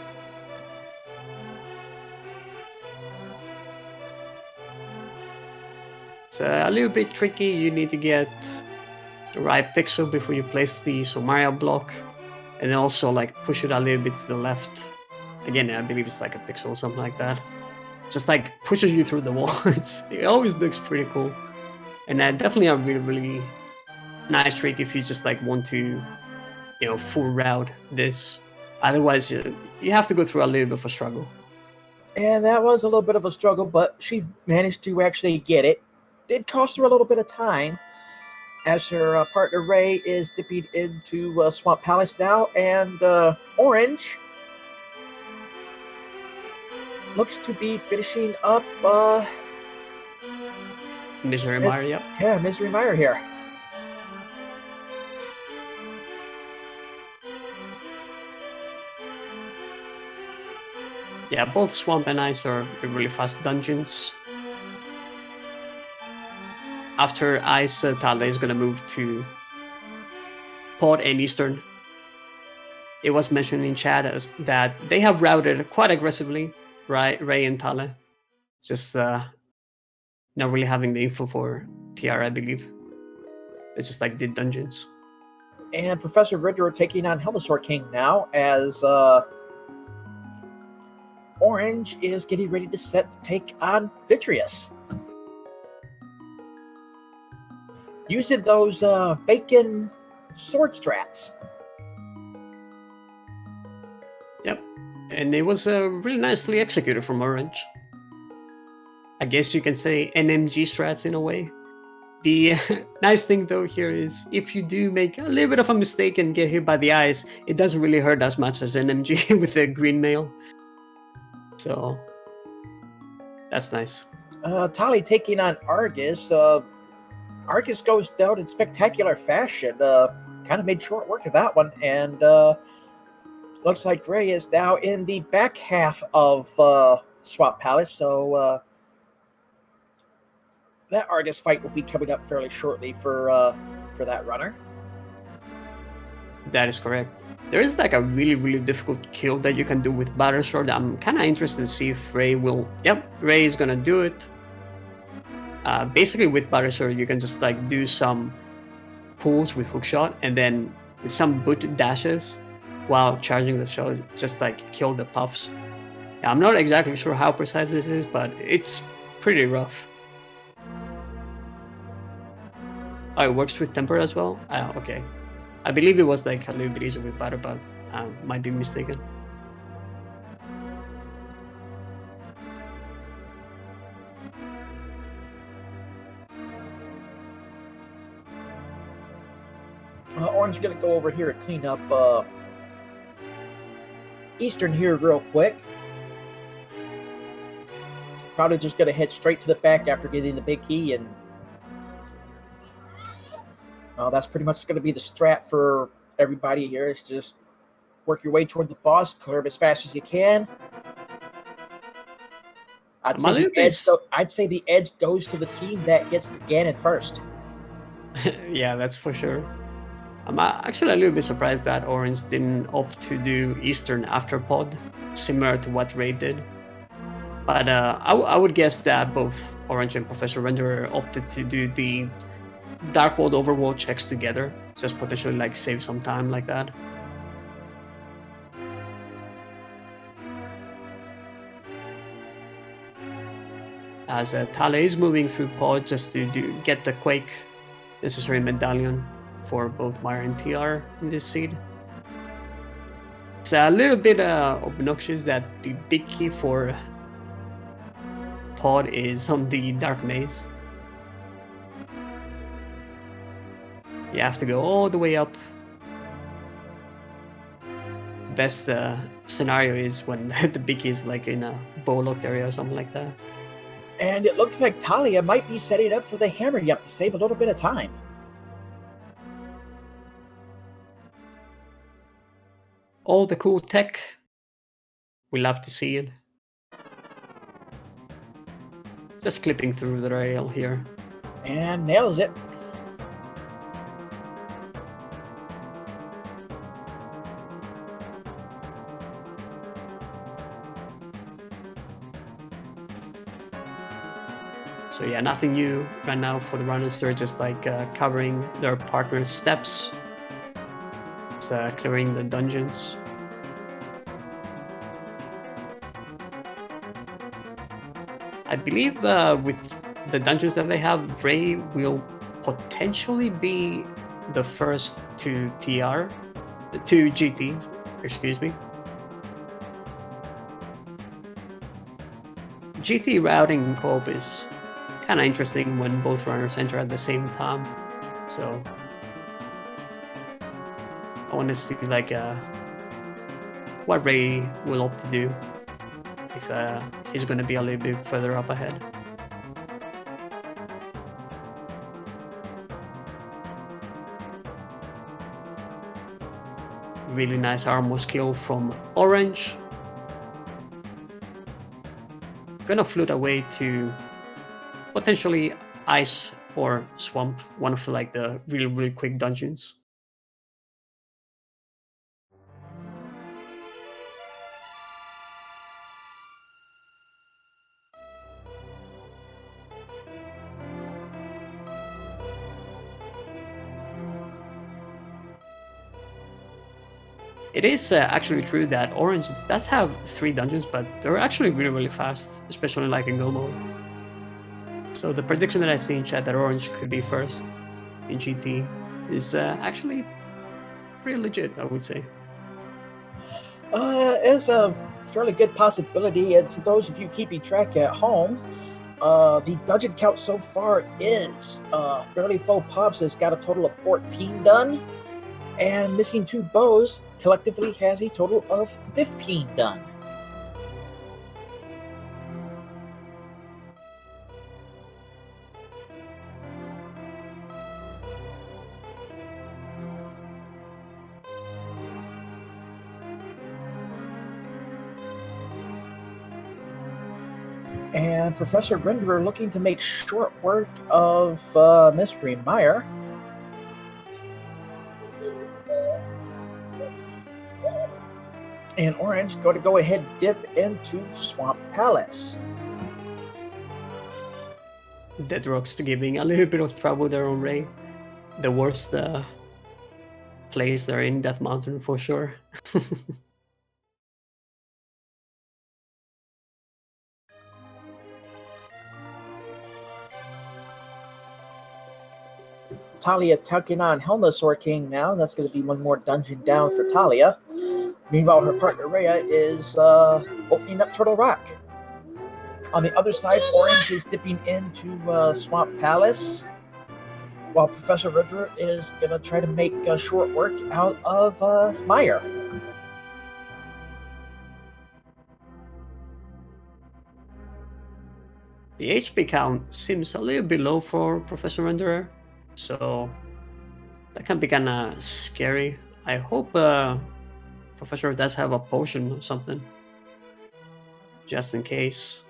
It's a little bit tricky. You need to get the right pixel before you place the Somaria block, and then also like push it a little bit to the left. Again, I believe it's like a pixel or something like that. Just like pushes you through the wall. It always looks pretty cool, and definitely a really, really nice trick if you just like want to, full route this. Otherwise, you have to go through a little bit of a struggle. And that was a little bit of a struggle, but she managed to actually get it. Did cost her a little bit of time, as her partner Ray is dipping into Swamp Palace now, and Orange looks to be finishing up Misery Mire, yep. Yeah, Misery Mire here. Yeah, both Swamp and Ice are really fast dungeons. After Ice, Taale is going to move to Port and Eastern. It was mentioned in chat that they have routed quite aggressively, right? Ray and Taale. Just not really having the info for TR, I believe. It's just like did dungeons. And Professor Ritter taking on Helmasaur King now as Orange is getting ready to take on Vitreous. Using those bacon sword strats. Yep. And it was really nicely executed from Orange. I guess you can say NMG strats in a way. The nice thing though here is if you do make a little bit of a mistake and get hit by the ice, it doesn't really hurt as much as NMG with the green mail. So that's nice. Taale taking on Argus. Argus goes down in spectacular fashion. Kind of made short work of that one. And looks like Ray is now in the back half of Swamp Palace. So that Argus fight will be coming up fairly shortly for that runner. That is correct. There is like a really, really difficult kill that you can do with Battle Sword. I'm kind of interested to see if Ray will... Yep, Ray is going to do it. Basically with Battle Sword, you can just like do some pulls with hookshot and then with some boot dashes while charging the shot, just like kill the puffs. Yeah, I'm not exactly sure how precise this is, but it's pretty rough. Oh, it works with temper as well? Okay. I believe it was like a little bit easier with Battle, but I might be mistaken. Orange is going to go over here and clean up Eastern here real quick. Probably just going to head straight to the back after getting the big key, and that's pretty much going to be the strat for everybody here. It's just work your way toward the boss, clear him as fast as you can. I'd say the edge goes to the team that gets to Ganon first. Yeah, that's for sure. I'm actually a little bit surprised that Orange didn't opt to do Eastern after Pod, similar to what Ray did. But I would guess that both Orange and Professor Renderer opted to do the Dark World Overworld checks together, just potentially like save some time like that. As Taale is moving through Pod just to get the Quake necessary medallion for both Myra and TR in this seed. It's a little bit obnoxious that the big key for Pod is on the Dark Maze. You have to go all the way up. Best scenario is when the big key is like in a bow-locked area or something like that. And it looks like Talia might be setting up for the hammer yep to save a little bit of time. All the cool tech. We love to see it. Just clipping through the rail here. And nails it. So yeah, nothing new right now for the runners. They're just like covering their partner's steps. It's clearing the dungeons. I believe with the dungeons that they have, Ray will potentially be the first to GT, excuse me. GT routing in co-op is kind of interesting when both runners enter at the same time. So I want to see like what Ray will opt to do if he's going to be a little bit further up ahead. Really nice armor skill from Orange. Gonna float away to potentially Ice or Swamp, one of like the really quick dungeons. It is actually true that Orange does have 3 dungeons, but they're actually really fast, especially like in Go mode. So the prediction that I see in chat that Orange could be first in GT is actually pretty legit, I would say. It's a fairly good possibility, and for those of you keeping track at home, the dungeon count so far is Barely Faux Pops has got a total of 14 done, and Missing 2 Bows collectively has a total of 15 done. And Professor Renderer looking to make short work of Mystery Meyer. And Orange going to go ahead and dip into Swamp Palace. Deadrock's giving a little bit of trouble there on Ray. The worst place there in Death Mountain for sure. Talia taking on Helmasaur King now. That's going to be one more dungeon down for Talia. Meanwhile, her partner Rhea is opening up Turtle Rock. On the other side, Orange is dipping into Swamp Palace, while Professor River is going to try to make short work out of Meyer. The HP count seems a little bit low for Professor Renderer, so that can be kind of scary. I hope Professor does have a potion or something, just in case.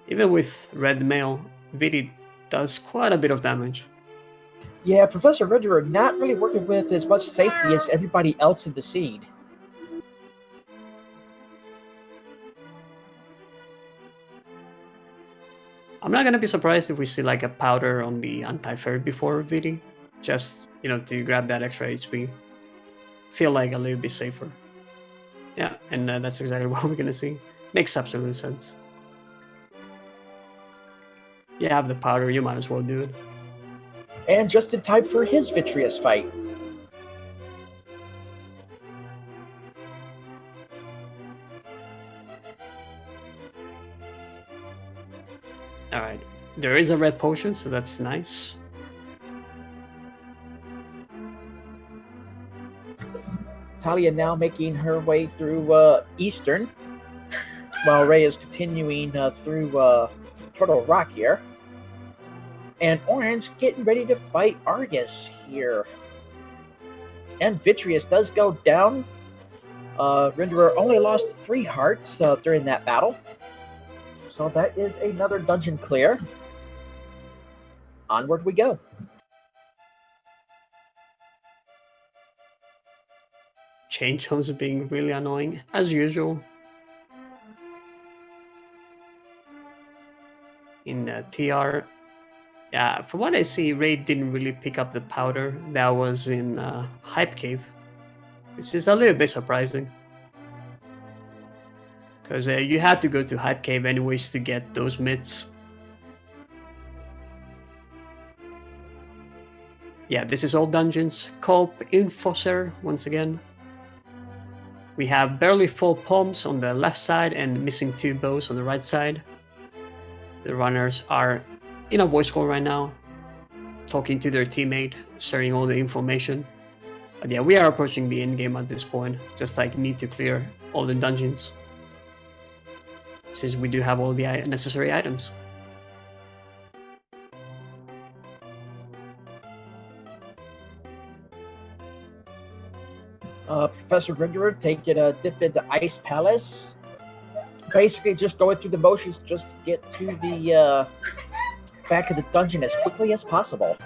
Even with red mail, Vidi does quite a bit of damage. Yeah, Professor Renderer not really working with as much safety as everybody else in the scene. I'm not gonna be surprised if we see like a powder on the anti-fairy before Vidi, just to grab that extra HP. Feel like a little bit safer. Yeah, and that's exactly what we're gonna see. Makes absolute sense. You have the powder, you might as well do it. And just in time for his Vitreous fight. Alright, there is a red potion, so that's nice. Talia now making her way through Eastern, while Ray is continuing through Turtle Rock here. And Orange getting ready to fight Argus here. And Vitreous does go down. Renderer only lost 3 hearts during that battle. So that is another dungeon clear. Onward we go. Change homes being really annoying, as usual. In the TR, yeah, from what I see, Ray didn't really pick up the powder that was in Hype Cave, which is a little bit surprising. Because you had to go to Hype Cave anyways to get those mitts. Yeah, this is all dungeons. Culp, Infoser, once again. We have barely full palms on the left side and missing 2 bows on the right side. The runners are in a voice call right now, talking to their teammate, sharing all the information. But yeah, we are approaching the end game at this point, just like need to clear all the dungeons, since we do have all the necessary items. Professor Renderer taking a dip into Ice Palace. Basically just going through the motions just to get to the back of the dungeon as quickly as possible.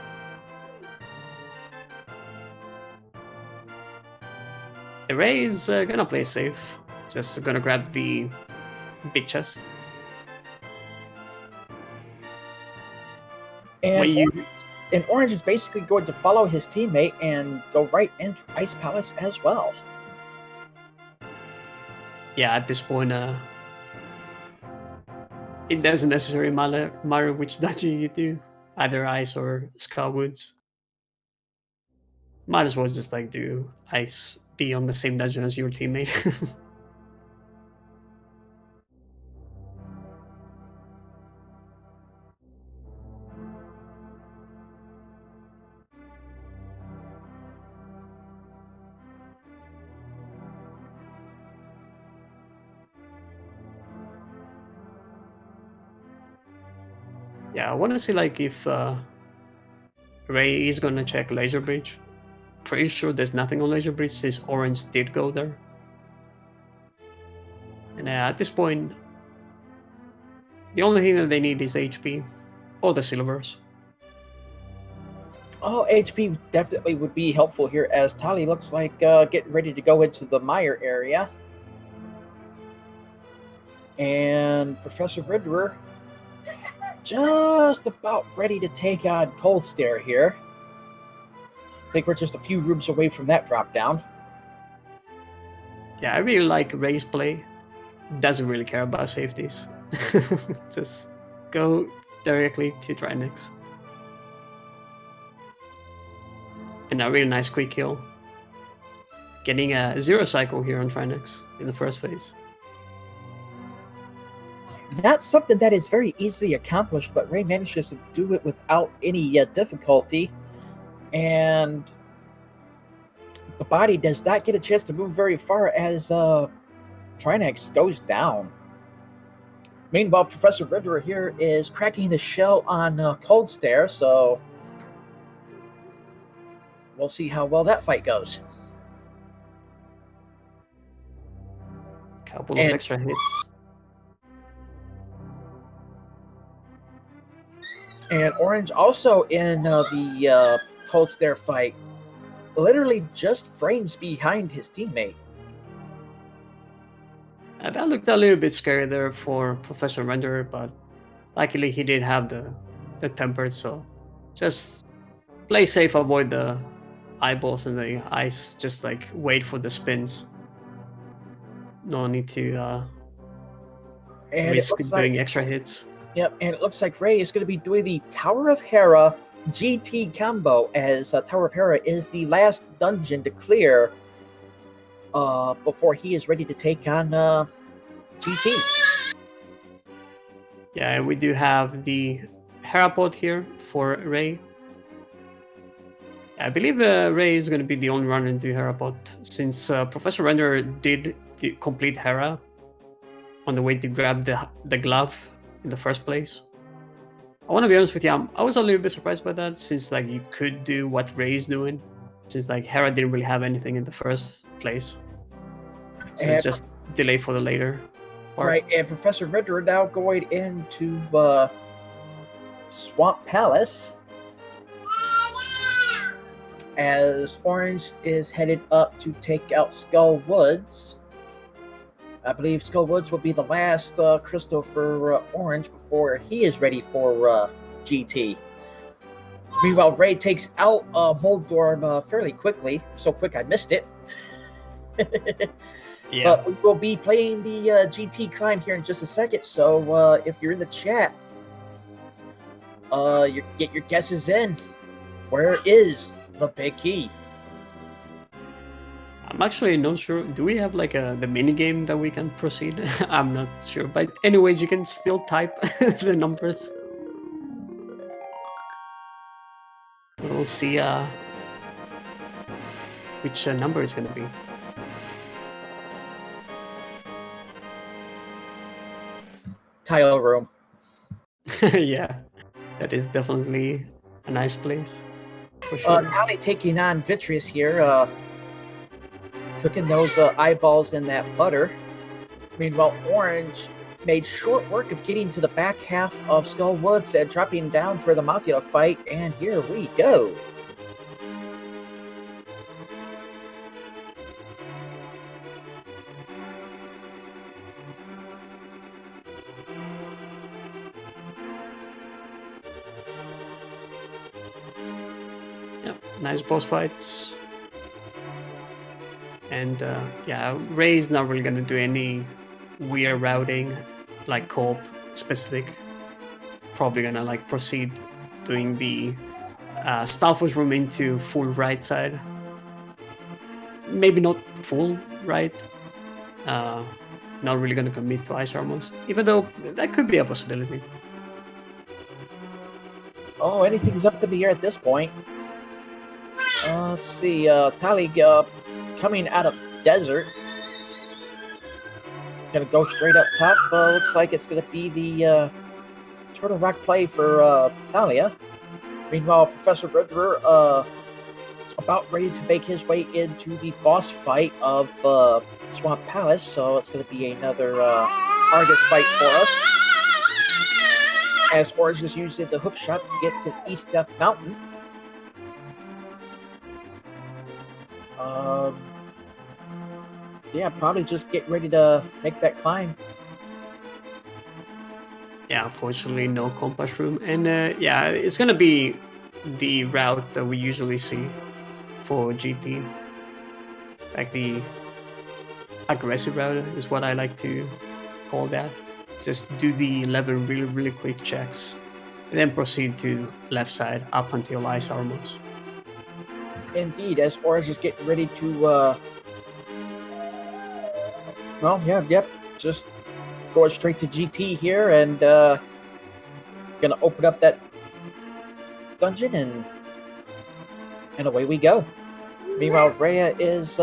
Ray is gonna play safe, just gonna grab the big chest. And Orange is basically going to follow his teammate and go right into Ice Palace as well. Yeah, at this point, it doesn't necessarily matter which dungeon you do, either Ice or Skywoods. Might as well just like do Ice, be on the same dungeon as your teammate. Yeah, I want to see like if Ray is gonna check Laser Bridge. Pretty sure there's nothing on Laser Bridge since Orange did go there. And at this point, the only thing that they need is HP or the silvers. Oh, HP definitely would be helpful here as Taale looks like getting ready to go into the mire area. And Professor Renderer just about ready to take on Cold Stare here. I think we're just a few rooms away from that drop down. Yeah, I really like Ray's play. Doesn't really care about safeties. Just go directly to Trinex. And a really nice quick kill. Getting a 0 cycle here on Trinex in the first phase. Not something that is very easily accomplished, but Ray manages to do it without any difficulty. And the body does not get a chance to move very far as Trinex goes down. Meanwhile, Professor Ritter here is cracking the shell on Cold Stare, so we'll see how well that fight goes. Couple of extra hits. And Orange also in the Cold Stare fight, literally just frames behind his teammate. That looked a little bit scary there for Professor Renderer, but luckily he did have the temper, so just play safe, avoid the eyeballs and the eyes, just like wait for the spins. No need to risk doing extra hits. Yep, and it looks like Ray is going to be doing the Tower of Hera GT combo, as Tower of Hera is the last dungeon to clear before he is ready to take on GT. Yeah, we do have the Hera pod here for Ray. I believe Ray is going to be the only runner into Hera pod, since Professor Renderer did complete Hera on the way to grab the glove in the first place. I want to be honest with you, I was a little bit surprised by that, since like you could do what Ray is doing, since like Hera didn't really have anything in the first place. So just delay for the later part. Right, and Professor Ritter now going into Swamp Palace, as Orange is headed up to take out Skull Woods. I believe Skull Woods will be the last crystal for Orange before he is ready for GT. Meanwhile, Ray takes out Moldorm fairly quickly. So quick I missed it. Yeah. But we will be playing the GT climb here in just a second. So if you're in the chat, get your guesses in. Where is the big key? I'm actually not sure. Do we have like the mini game that we can proceed? I'm not sure. But anyways, you can still type the numbers. We'll see which number is going to be. Tile room. Yeah, that is definitely a nice place. For sure. Taale taking on Vitreous here, cooking those eyeballs in that butter. Meanwhile, Orange made short work of getting to the back half of Skull Woods and dropping down for the Mafia to fight, and here we go. Yep, nice boss fights. And yeah, Ray's not really gonna do any weird routing, like co-op specific. Probably gonna like proceed doing the Stalfos room into full right side. Maybe not full right. Not really gonna commit to ice armors, even though that could be a possibility. Oh, anything's up in the air at this point. Let's see, Taale coming out of desert. Gonna go straight up top. Looks like it's gonna be the Turtle Rock play for Taale. Meanwhile, Professor Ritter about ready to make his way into the boss fight of Swamp Palace, so it's gonna be another Argus fight for us. As Orange is using the hook shot to get to East Death Mountain. Yeah, probably just get ready to make that climb. Yeah, unfortunately, no compass room. And yeah, it's going to be the route that we usually see for GT. Like the aggressive route is what I like to call that. Just do the 11 really, really quick checks. And then proceed to left side up until ice armors. Indeed, as Orange is getting ready to well, yep. Just going straight to GT here, and gonna open up that dungeon, and away we go. Meanwhile, Rhea is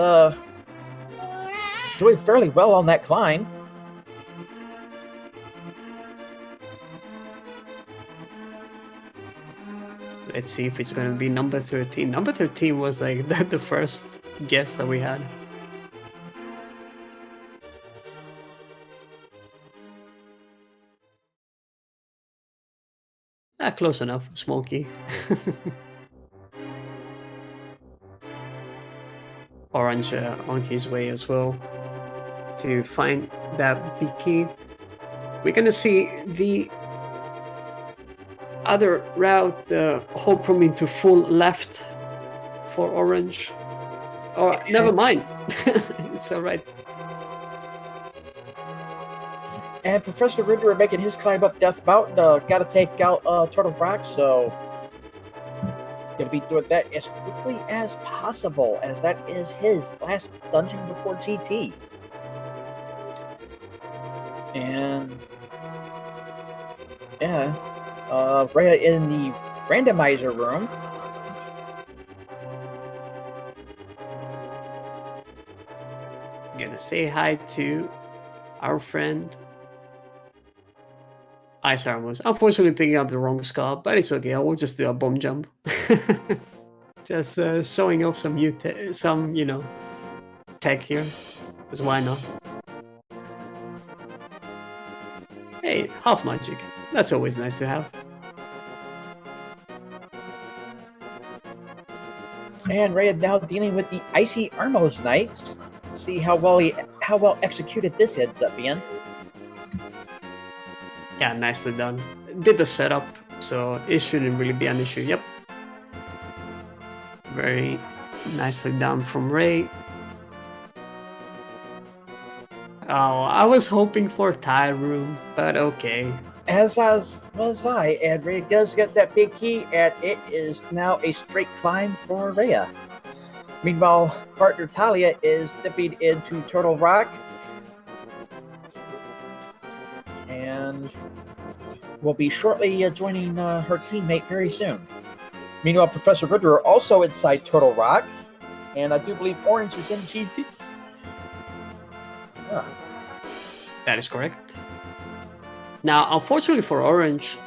doing fairly well on that climb. Let's see if it's going to be number 13. Number 13 was like the first guess that we had. Close enough, Smokey. Orange on his way as well to find that big key. We're gonna see the other route, the Hoprom into full left for Orange. Oh, never mind. It's all right. And Professor Ritter making his climb up Death Mountain. Got to take out Turtle Rock, so gonna be doing that as quickly as possible, as that is his last dungeon before GT. And yeah, right in the randomizer room. Gonna say hi to our friend Ice Armors. Unfortunately, picking up the wrong scar, but it's okay. I will just do a bomb jump. Just showing off some new, tech here. Because why not? Hey, half magic. That's always nice to have. And Ray now dealing with the Icy Armos Knights. See how well executed this ends up being. Yeah, nicely done. Did the setup, so it shouldn't really be an issue. Yep. Very nicely done from Ray. Oh, I was hoping for Taale room, but okay. As was I, and Ray does get that big key, and it is now a straight climb for Rhea. Meanwhile, partner Talia is dipping into Turtle Rock, and will be shortly joining her teammate very soon. Meanwhile, Professor Ritter also inside Turtle Rock, and I do believe Orange is in GT. That is correct. Now, unfortunately for Orange,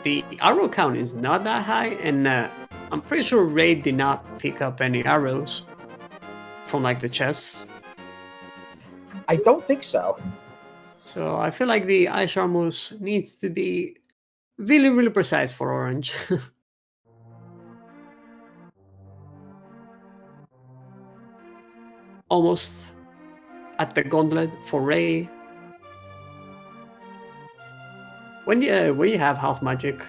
the arrow count is not that high, and I'm pretty sure Ray did not pick up any arrows from like the chests. I don't think so. So I feel like the Ice Armors needs to be really, really precise for Orange. Almost at the gauntlet for Ray. When you have half magic,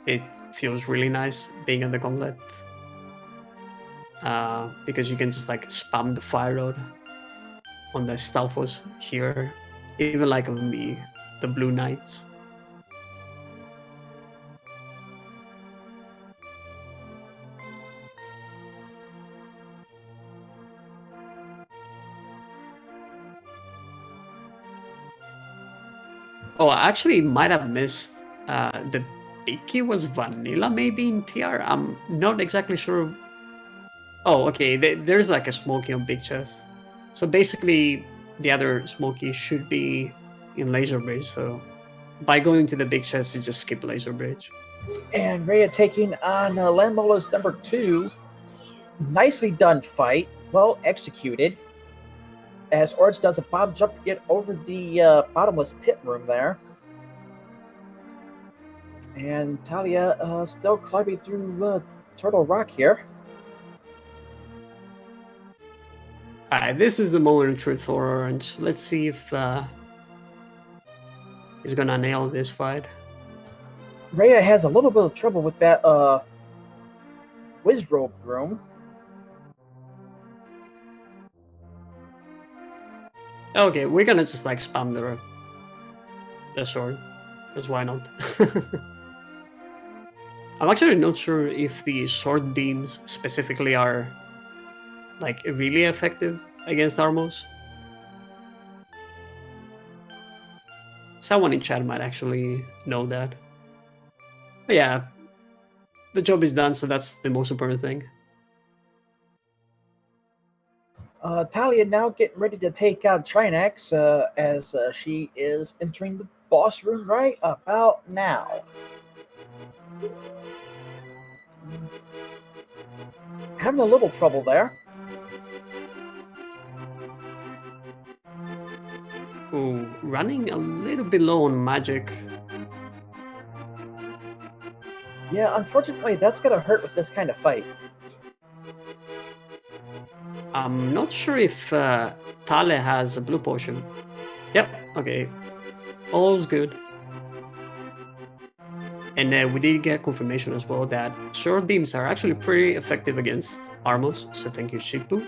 it feels really nice being on the gauntlet. Because you can just like spam the fire rod on the Stalfos here, even like on the Blue Knights. Oh, I actually might have missed the big key was vanilla maybe in TR. I'm not exactly sure. Oh, okay. There's like a smoky on big chest. So basically, the other smoky should be in laser bridge. So by going to the big chest, you just skip laser bridge. And Rhea taking on Landmola's number 2. Nicely done fight. Well executed. As Orange does a bomb jump to get over the bottomless pit room there. And Talia still climbing through Turtle Rock here. Alright, this is the moment of truth for Orange. Let's see if he's gonna nail this fight. Rhea has a little bit of trouble with that Wizrobe room. Okay, we're gonna just like spam the sword. Because why not? I'm actually not sure if the sword beams specifically are like really effective against Armos. Someone in chat might actually know that. But yeah, the job is done, so that's the most important thing. Talia now getting ready to take out Trinax as she is entering the boss room right about now. Having a little trouble there. Ooh, running a little bit low on magic. Yeah, unfortunately, that's gonna hurt with this kind of fight. I'm not sure if Taale has a blue potion. Yep, okay. All's good. And we did get confirmation as well that sword beams are actually pretty effective against Armos, so thank you, Shipu.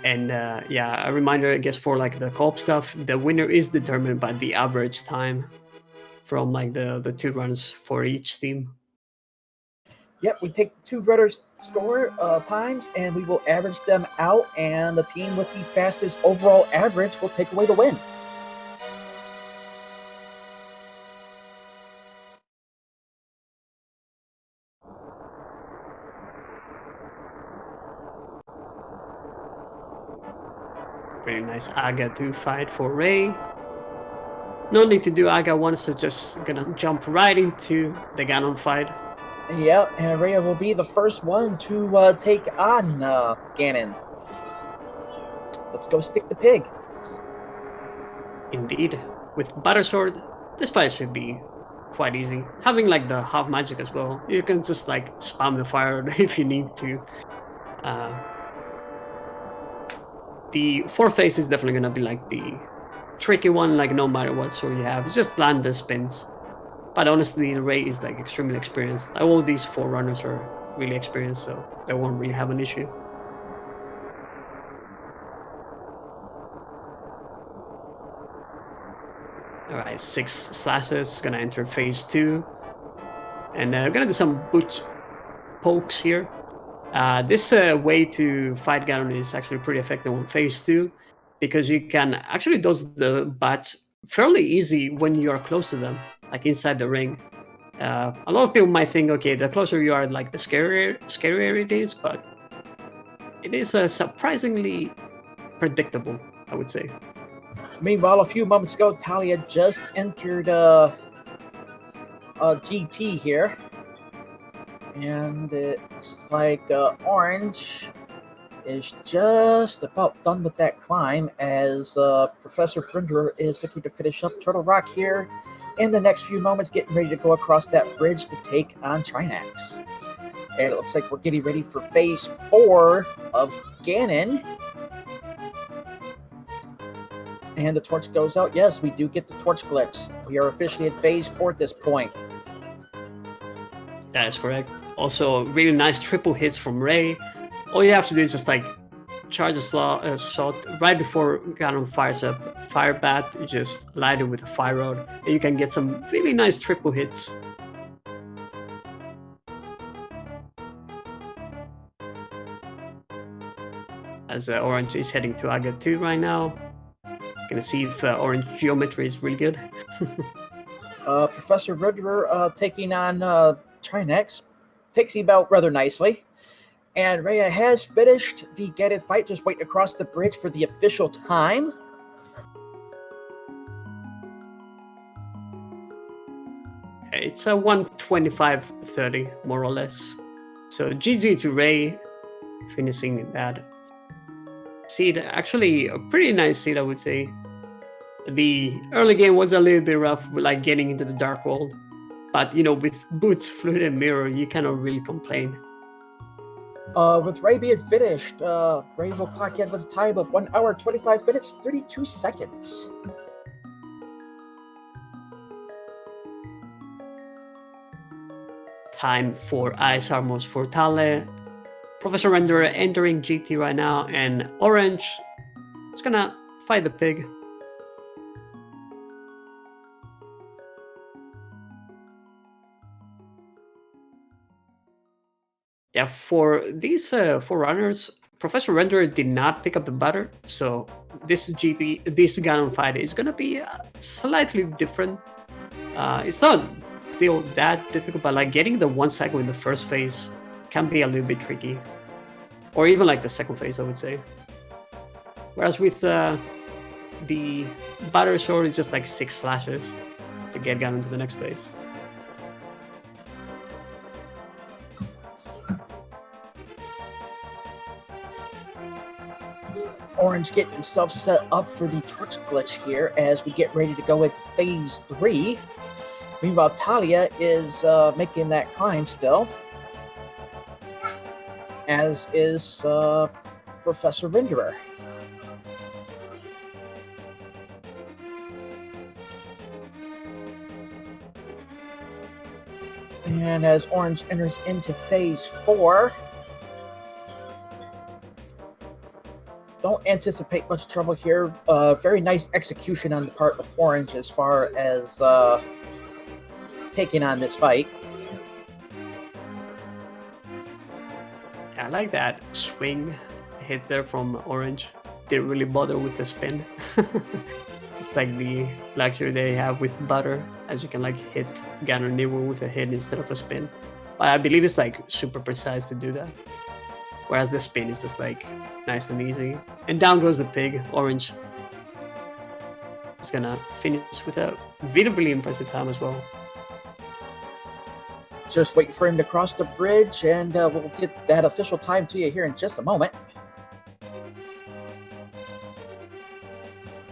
And yeah, a reminder, I guess, for like the co-op stuff, the winner is determined by the average time from like the two runs for each team. Yep, we take two runners' score times and we will average them out, and the team with the fastest overall average will take away the win. Pretty nice Aga to fight for Ray. No need to do Aga 1, so just gonna jump right into the Ganon fight. Yep, and Rhea will be the first one to take on Ganon. Let's go stick the pig. Indeed. With Butter Sword, this fight should be quite easy. Having like the half magic as well, you can just like spam the fire if you need to. The 4-phase is definitely gonna be like the tricky one, like no matter what sword you have, just land the spins. But honestly, the Ray is like extremely experienced. All these 4 runners are really experienced, so they won't really have an issue. Alright, 6 slashes, gonna enter phase 2. And gonna do some boot pokes here. This way to fight Ganon is actually pretty effective on phase 2, because you can actually dodge the bats fairly easy when you are close to them, like inside the ring. A lot of people might think, okay, the closer you are, like the scarier it is, but it is surprisingly predictable, I would say. Meanwhile, a few moments ago, Talia just entered GT here. And it looks like Orange is just about done with that climb, as Professor Brinderer is looking to finish up Turtle Rock here in the next few moments, getting ready to go across that bridge to take on Trinax. And it looks like we're getting ready for phase 4 of Ganon. And the torch goes out. Yes, we do get the torch glitch. We are officially at phase 4 at this point. That is correct. Also, really nice triple hits from Ray. All you have to do is just like charge a shot right before Ganon fires up Fire Bat. You just light it with a Fire Rod, and you can get some really nice triple hits. As Orange is heading to Aga 2 right now. Gonna see if Orange geometry is really good. Professor Rinderer taking on Trinax takes him out rather nicely. And Rhea has finished the Ganon fight, just waiting across the bridge for the official time. It's a 1:25:30, more or less. So GG to Ray, finishing that seed. Actually, a pretty nice seed, I would say. The early game was a little bit rough, like getting into the Dark World. But, you know, with Boots, Fluid, and Mirror, you cannot really complain. With Ray being finished, Ray will clock in with a time of 1 hour, 25 minutes, 32 seconds. Time for Ice Armors for Taale. Professor Renderer entering GT right now, and Orange is gonna fight the pig. Yeah, for these 4 runners, Professor Renderer did not pick up the butter, so this Ganon fight is gonna be slightly different. It's not still that difficult, but like getting the 1 cycle in the first phase can be a little bit tricky, or even like the second phase, I would say. Whereas with the butter sword, is just like 6 slashes to get Ganon to the next phase. Orange getting himself set up for the torch glitch here as we get ready to go into phase 3. Meanwhile, Taale is making that climb still, as is Professor Renderer. And as Orange enters into phase 4, don't anticipate much trouble here. Very nice execution on the part of Orange as far as taking on this fight. I like that swing hit there from Orange. Didn't really bother with the spin. It's like the luxury they have with butter, as you can like hit Gunner Nibble with a hit instead of a spin. But I believe it's like super precise to do that. Whereas the spin is just like nice and easy. And down goes the pig. Orange is gonna finish with a really impressive time as well. Just wait for him to cross the bridge, and we'll get that official time to you here in just a moment.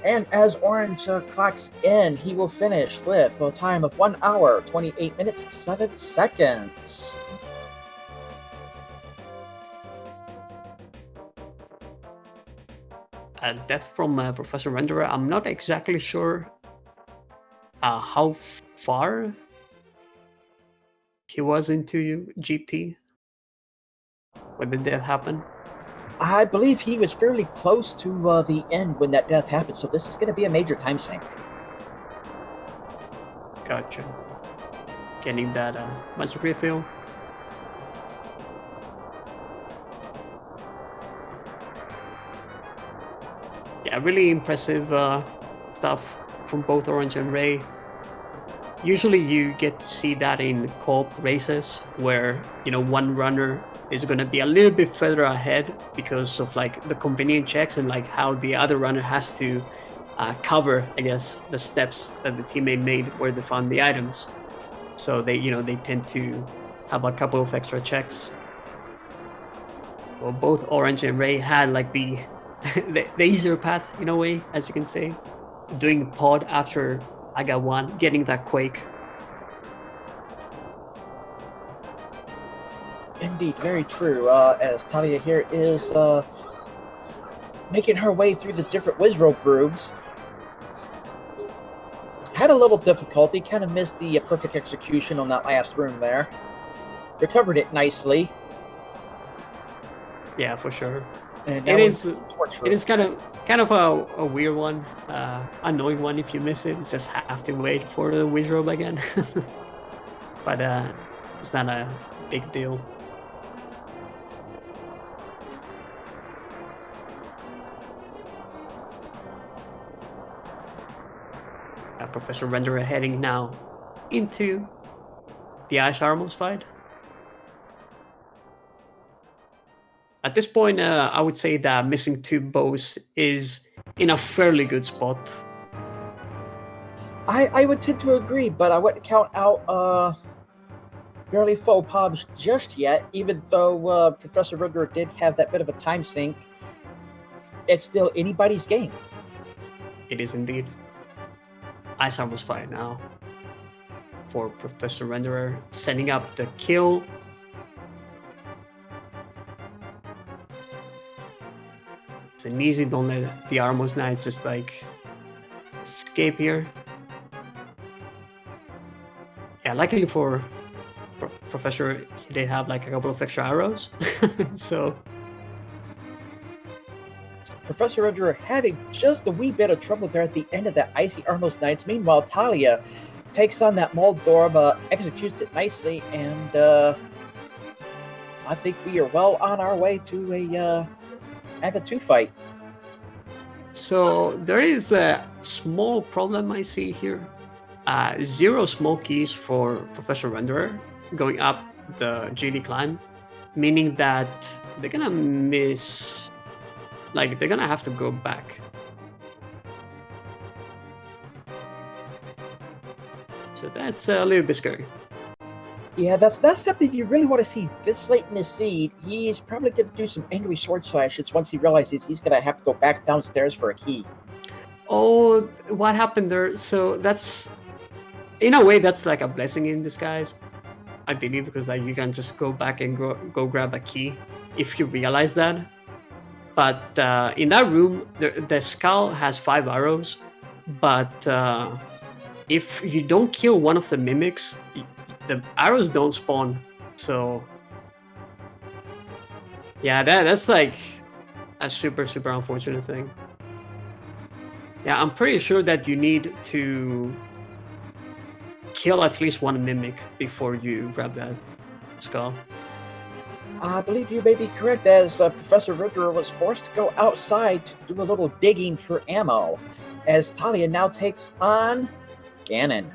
And as Orange clocks in, he will finish with a time of 1 hour, 28 minutes, 7 seconds. Death from Professor Renderer. I'm not exactly sure how far he was into GT when the death happened. I believe he was fairly close to the end when that death happened, so this is going to be a major time sink. Gotcha. Getting that magic refill. Yeah, really impressive stuff from both Orange and Ray. Usually you get to see that in co-op races where, you know, one runner is going to be a little bit further ahead because of like the convenient checks and like how the other runner has to cover, I guess, the steps that the teammate made where they found the items. So they, you know, they tend to have a couple of extra checks. Well, both Orange and Ray had like the the easier path in a way, as you can say, doing pod after I got one, getting that quake. Indeed, very true. As Taale here is making her way through the different Wizrobe rooms. Had a little difficulty, kind of missed the perfect execution on that last room there. Recovered it nicely. Yeah, for sure. And it is kind of a weird one, annoying one if you miss it. You just have to wait for the Wizrobe again. But it's not a big deal. Professor Renderer heading now into the Ice Armors fight. At this point, I would say that missing 2 bows is in a fairly good spot. I would tend to agree, but I wouldn't count out barely faux pas just yet, even though Professor Renderer did have that bit of a time sink. It's still anybody's game. It is indeed. Ice Armors fight now for Professor Renderer, setting up the kill. It's an easy, don't let the Armors Knight just like escape here. Yeah, luckily for Professor, he did have like a couple of extra arrows. So Professor Renderer having just a wee bit of trouble there at the end of that Icy Armos Knights. Meanwhile, Taale takes on that Moldorb, executes it nicely, and I think we are well on our way to a Aga 2 fight. So there is a small problem I see here. 0 small keys for Professor Renderer going up the GD climb, meaning that they're gonna miss. Like, they're gonna have to go back. So that's a little bit scary. Yeah, that's something you really want to see this late in the seed. He's probably going to do some angry sword slashes once he realizes he's going to have to go back downstairs for a key. Oh, what happened there? So that's, in a way, that's like a blessing in disguise, I believe, because like you can just go back and go grab a key if you realize that. But in that room, the skull has 5 arrows, but if you don't kill one of the mimics, the arrows don't spawn. So yeah, that's like a super unfortunate thing. Yeah, I'm pretty sure that you need to kill at least one mimic before you grab that skull. I believe you may be correct, as Professor Ritter was forced to go outside to do a little digging for ammo, as Talia now takes on Ganon.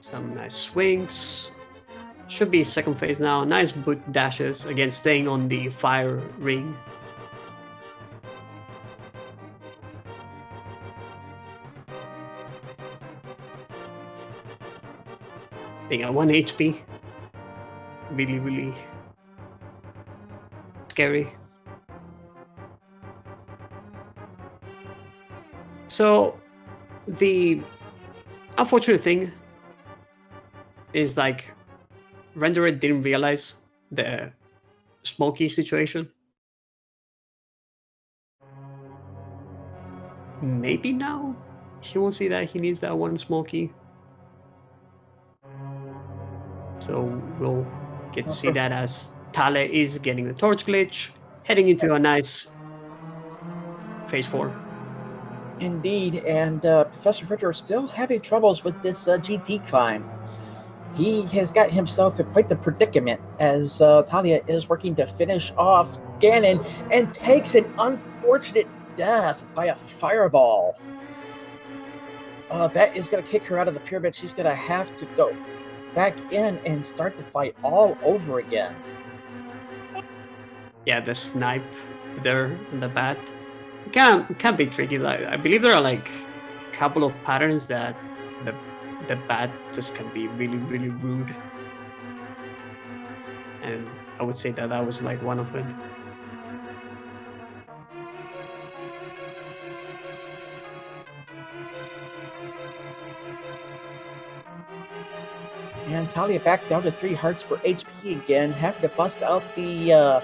Some nice swings. Should be second phase now. Nice boot dashes, again staying on the fire ring. Being at 1 HP. Really scary. So the unfortunate thing is like Renderer didn't realize the smoky situation. Maybe now he will see that he needs that one smoky. So we'll get to see that as Taale is getting the torch glitch, heading into a nice phase 4. Indeed, and Professor Ritter is still having troubles with this GT climb. He has got himself in quite the predicament as Talia is working to finish off Ganon and takes an unfortunate death by a fireball. That is going to kick her out of the pyramid. She's going to have to go back in and start the fight all over again. Yeah, the snipe there, the bat. It can be tricky. Like I believe there are like a couple of patterns that the bat just can be really rude. And I would say that was like one of them. And Talia back down to 3 hearts for HP again, having to bust out the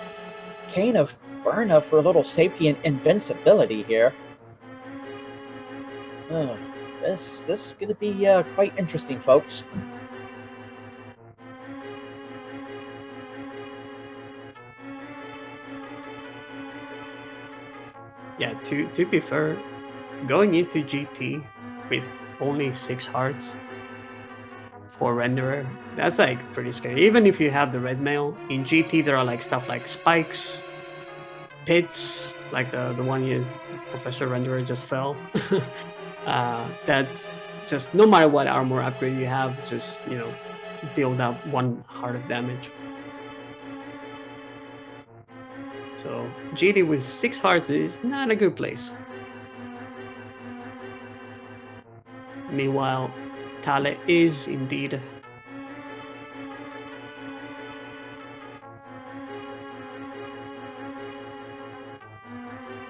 Cane of Burna for a little safety and invincibility here. This is going to be quite interesting, folks. Yeah, to be fair, going into GT with only 6 hearts for Renderer, that's like pretty scary. Even if you have the red mail, in GT there are like stuff like spikes, pits, like the one Professor Renderer just fell. That just no matter what armor upgrade you have, just deal that 1 heart of damage. So GT with 6 hearts is not a good place. Meanwhile, Taale is indeed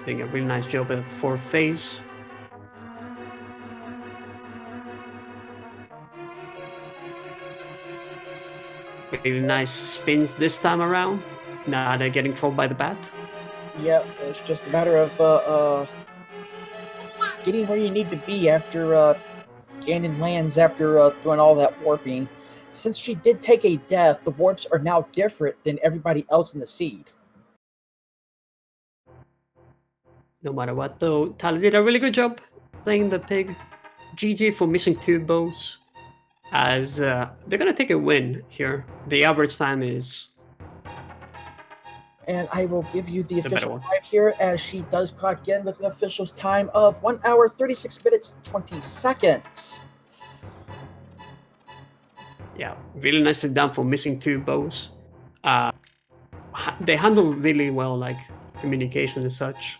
doing a really nice job at 4th phase. Really nice spins this time around. Not getting trolled by the bat. Yep, it's just a matter of getting where you need to be after Ganon lands after doing all that warping. Since she did take a death, the warps are now different than everybody else in the seed. No matter what, though, Taale did a really good job playing the pig. GG for missing 2 bows, as they're gonna take a win here. The average time is. And I will give you the official time here, as she does clock in with an official time of 1 hour, 36 minutes, 20 seconds. Yeah, really nicely done for missing 2 bows. They handle really well, like communication and such.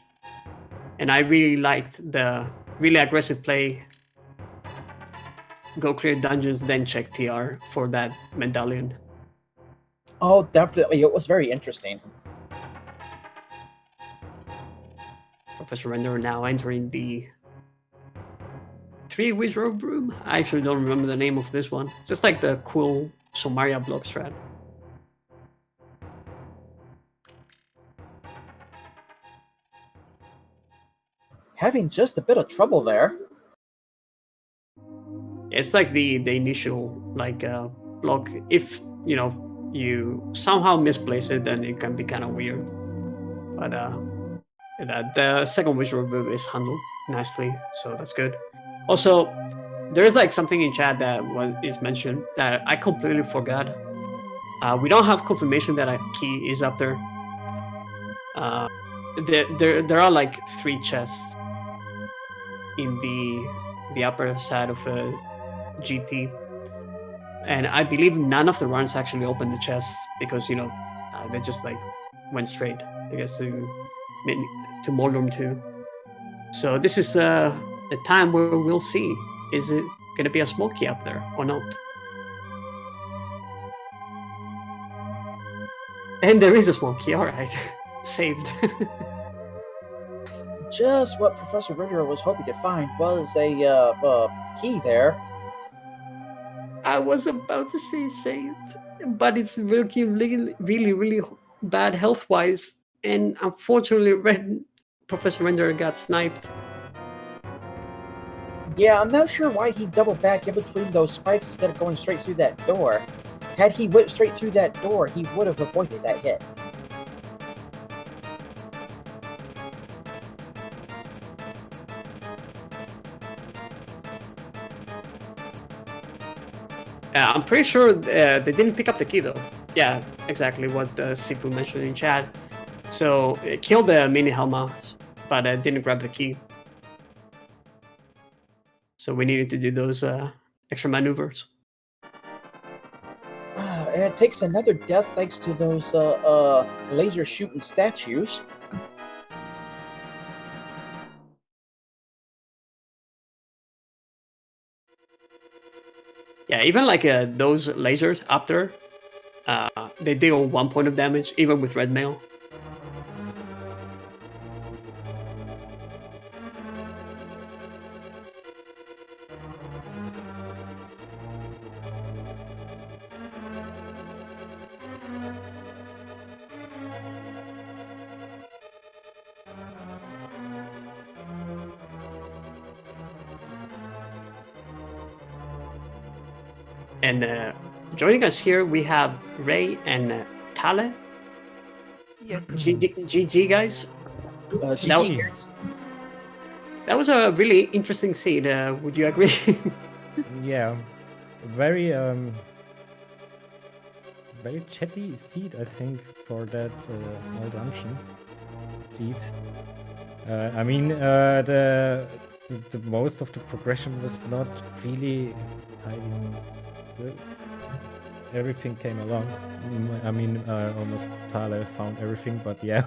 And I really liked the really aggressive play go clear dungeons, then check TR for that medallion. Oh, definitely. It was very interesting. Professor Render now entering the 3 wizard room. I actually don't remember the name of this one. Just like the cool Somaria block strat. Having just a bit of trouble there. It's like the initial like block. If you somehow misplace it, then it can be kind of weird. But the second wizard room is handled nicely, so that's good. Also, there is like something in chat that is mentioned that I completely forgot. We don't have confirmation that a key is up there. There are like 3 chests in the upper side of GT, and I believe none of the runs actually opened the chests because they just like went straight, I guess, to Moldrum 2. So this is the time where we'll see, is it gonna be a smoky up there or not? And there is a smoky, alright. Saved. Just what Professor Ritter was hoping to find was a key there. I was about to say saved, but it's really bad health-wise, and unfortunately Professor Render got sniped. Yeah, I'm not sure why he doubled back in between those spikes instead of going straight through that door. Had he went straight through that door, he would have avoided that hit. I'm pretty sure they didn't pick up the key though. Yeah, exactly what Sipu mentioned in chat. So it killed the mini Helma, but didn't grab the key. So we needed to do those extra maneuvers. And it takes another death thanks to those laser shooting statues. Yeah, even like those lasers up there, they deal 1 point of damage, even with red mail. And joining us here, we have Ray and Taale. Yeah. GG guys. GG. That was a really interesting scene. Would you agree? Yeah, very very chatty seed, I think, for that all dungeon seed. I mean, the most of the progression was not really hiding. Everything came along. I mean, almost Taale found everything, but yeah,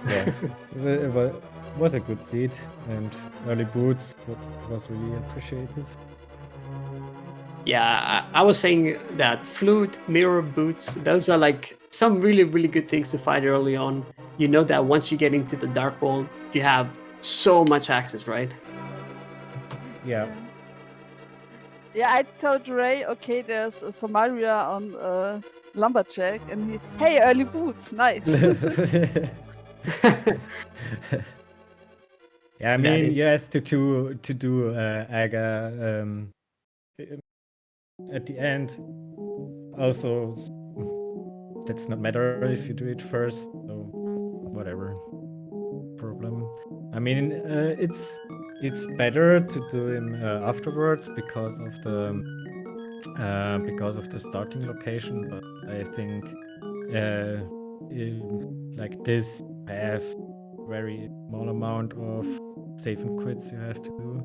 yeah, it was a good seed, and early boots was really appreciated. Yeah, I was saying that flute, mirror, boots, those are like some really good things to fight early on. You know that once you get into the Dark World, you have so much access, right? Yeah. Yeah, I told Ray, okay, there's a Somalia on Lumberjack, and he, hey, early boots, nice. Yeah, I mean, you have to do Aga at the end. Also, that's not matter if you do it first. So whatever problem. I mean, it's better to do him afterwards because of the starting location. But I think like this, I have very small amount of save and quits you have to do.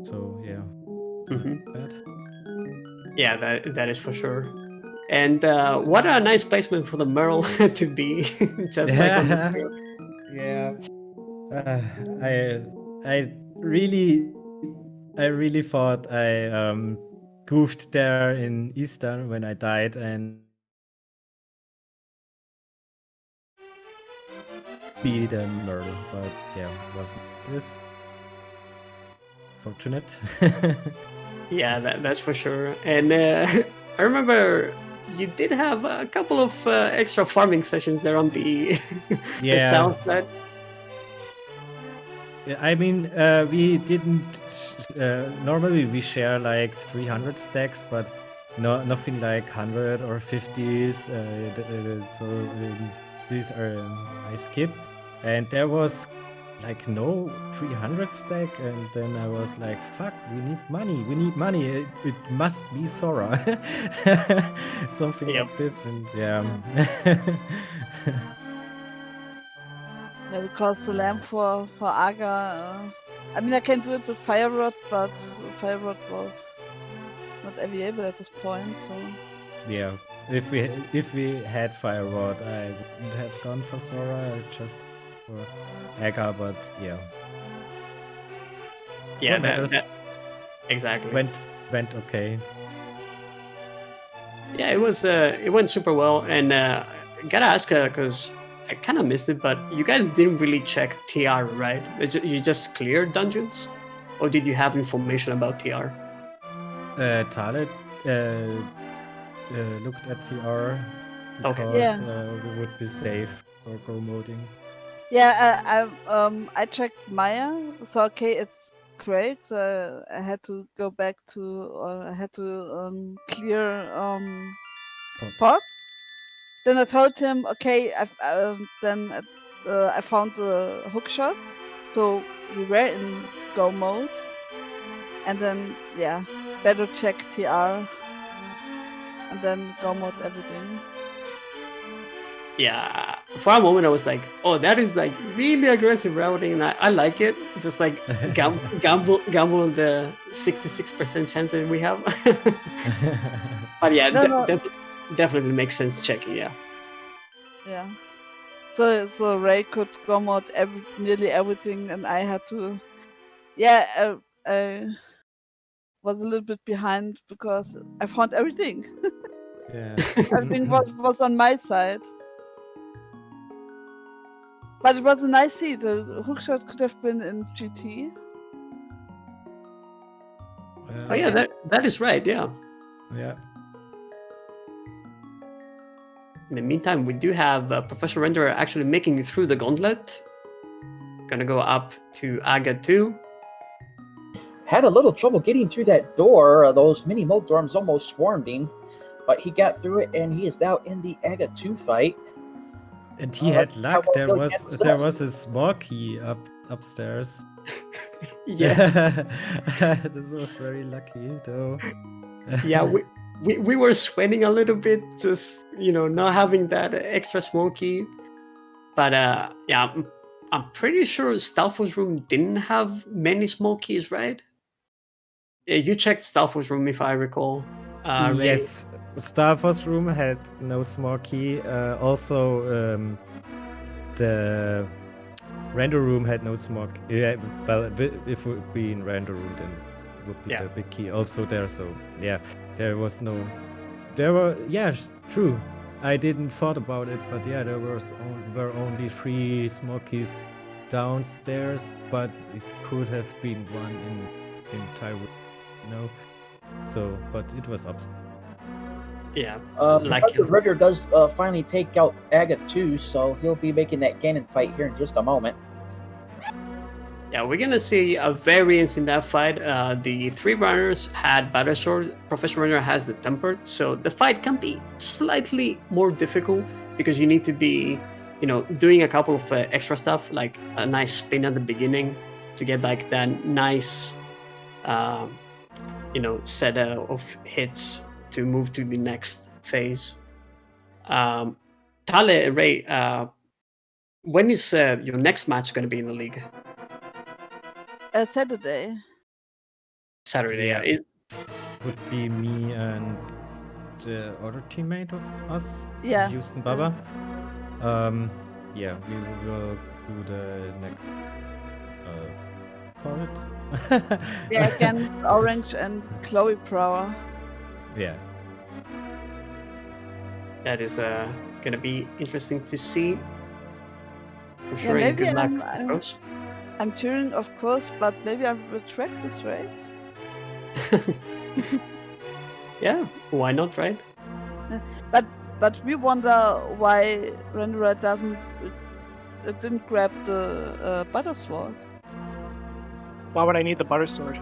So yeah, bad. Yeah, that is for sure. And what a nice placement for the Merle to be just like on the field. Yeah. I really I really thought I goofed there in Easter when I died and be the Myrtle, but yeah, wasn't this fortunate. Yeah, that's for sure. And I remember you did have a couple of extra farming sessions there on the the Yeah. south side. I mean, we didn't. Normally, we share like 300 stacks, but nothing like 100 or 50s. So these are I skip, and there was like no 300 stack, and then I was like, "Fuck, we need money. We need money. It must be Sora." Something Yep. like this, and yeah. Yeah, because the lamp for Aga. I mean, I can do it with Fire Rod, but Fire Rod was not available at this point. So Yeah, if we had Fire Rod, I wouldn't have gone for Sora, just for Aga, but yeah. Yeah, What matters? that exactly. Went okay. Yeah, it went super well, and gotta ask because I kind of missed it, but you guys didn't really check TR, right? You just cleared dungeons, or did you have information about TR? Taale looked at TR Okay. because Yeah. we would be safe for go moding. yeah, I checked Maya. So okay, it's great. I had to go back to, or I had to clear pot. Then I told him, okay, I found the hookshot, so we were in go mode, and then yeah, better check TR, and then go mode everything. Yeah, for a moment I was like, oh, that is like really aggressive routing. I like it. Just like gamble the 66% chance that we have. But yeah, No. definitely makes sense checking. Yeah. Yeah. So Ray could go mode nearly everything, and I had to. Yeah, I was a little bit behind because I found everything. Yeah. Everything was on my side. But it was a nice seat. The hookshot could have been in GT. Oh yeah, that is right. Yeah. Yeah. In the meantime, we do have Professor Renderer actually making it through the gauntlet. Gonna go up to Aga 2. Had a little trouble getting through that door. Those mini Moldorms almost swarmed him, but he got through it, and he is now in the Aga 2 fight. And he had luck. There was a small key upstairs. Yeah. This was very lucky though. Yeah, we were sweating a little bit, just not having that extra small key. But yeah, I'm pretty sure Stalfo's room didn't have many small keys, right? Yeah, you checked Stalfo's room if I recall. Yes, Starfor's room had no small key. Also, the render room had no small key. Yeah, but if it would be in render room, then it would be the big key also there. So yeah, there was no. There were true. I didn't thought about it, but yeah, there were only 3 small keys downstairs, but it could have been one in Taiwan, So, but it was upstairs. Yeah. Professor Rigger does finally take out Aga 2, so he'll be making that Ganon fight here in just a moment. Yeah, we're gonna see a variance in that fight. The 3 runners had Battle Sword. Professor Runner has the Tempered, so the fight can be slightly more difficult because you need to be, doing a couple of extra stuff, like a nice spin at the beginning to get like that nice, set of hits to move to the next phase. Taale, Ray, when is your next match going to be in the league? Saturday. Yeah. It would be me and the other teammate of us, Houston Baba. Yeah, we will do the next call it Yeah, against Orange and Chloe Prower. Yeah. That is gonna be interesting to see. For Yeah, sure, and maybe good luck, of course. I'm cheering, of course, but maybe I retract this race. Yeah, why not, right? But we wonder why Renderer didn't grab the butter sword. Why would I need the butter sword?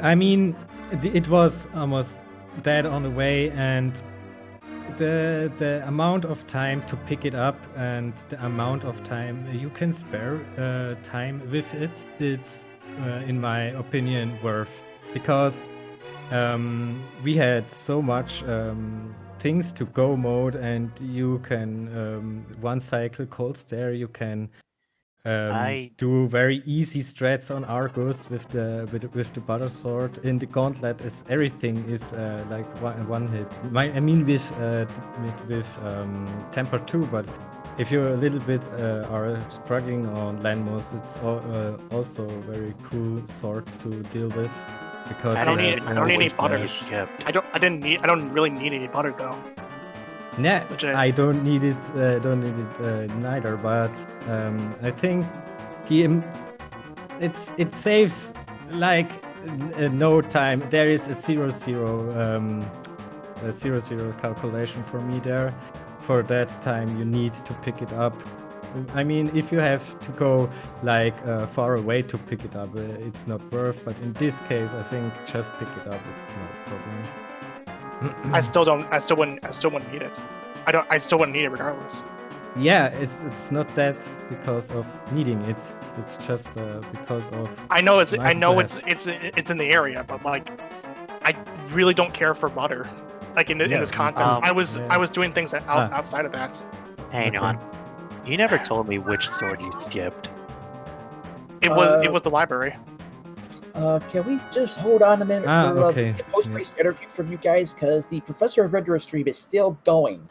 I mean, it was almost dead on the way, and the amount of time to pick it up and the amount of time you can spare time with it, it's in my opinion worth, because we had so much things to go mode, and you can one cycle cold stare, you can do very easy strats on Argus with the butter sword. In the gauntlet, is everything is like one hit. I mean with temper too, but if you're a little bit are struggling on Landmoss, it's also a very cool sword to deal with, because I don't need any butter. slash. I don't really need any butter though. Nah, Legit. I don't need it. Neither. But I think it saves like no time. There is a 0-0 calculation for me there. For that time, you need to pick it up. I mean, if you have to go like far away to pick it up, it's not worth. But in this case, I think just pick it up. It's not a problem. I still wouldn't need it. I still wouldn't need it regardless. Yeah, it's not that because of needing it. It's just because of. I know it's nice it's in the area, but like I really don't care for butter. Like in this context, I was doing things outside of that. Hang on. You never told me which sword you skipped. It was the library. Can we just hold on a minute for okay. a post-race interview from you guys? Because the Professor of Renderer stream is still going.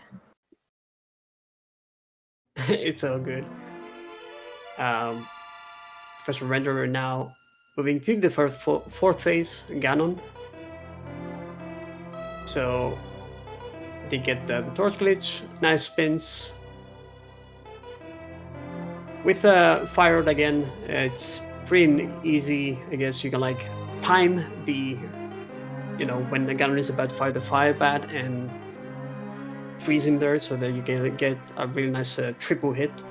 It's all good. Professor Renderer now moving to the fourth phase, Ganon. So they get the torch glitch, nice spins. With Fired again, it's pretty easy. I guess you can like time the, when the Ganon is about to fire the fire bat and freeze him there, so that you can get a really nice triple hit.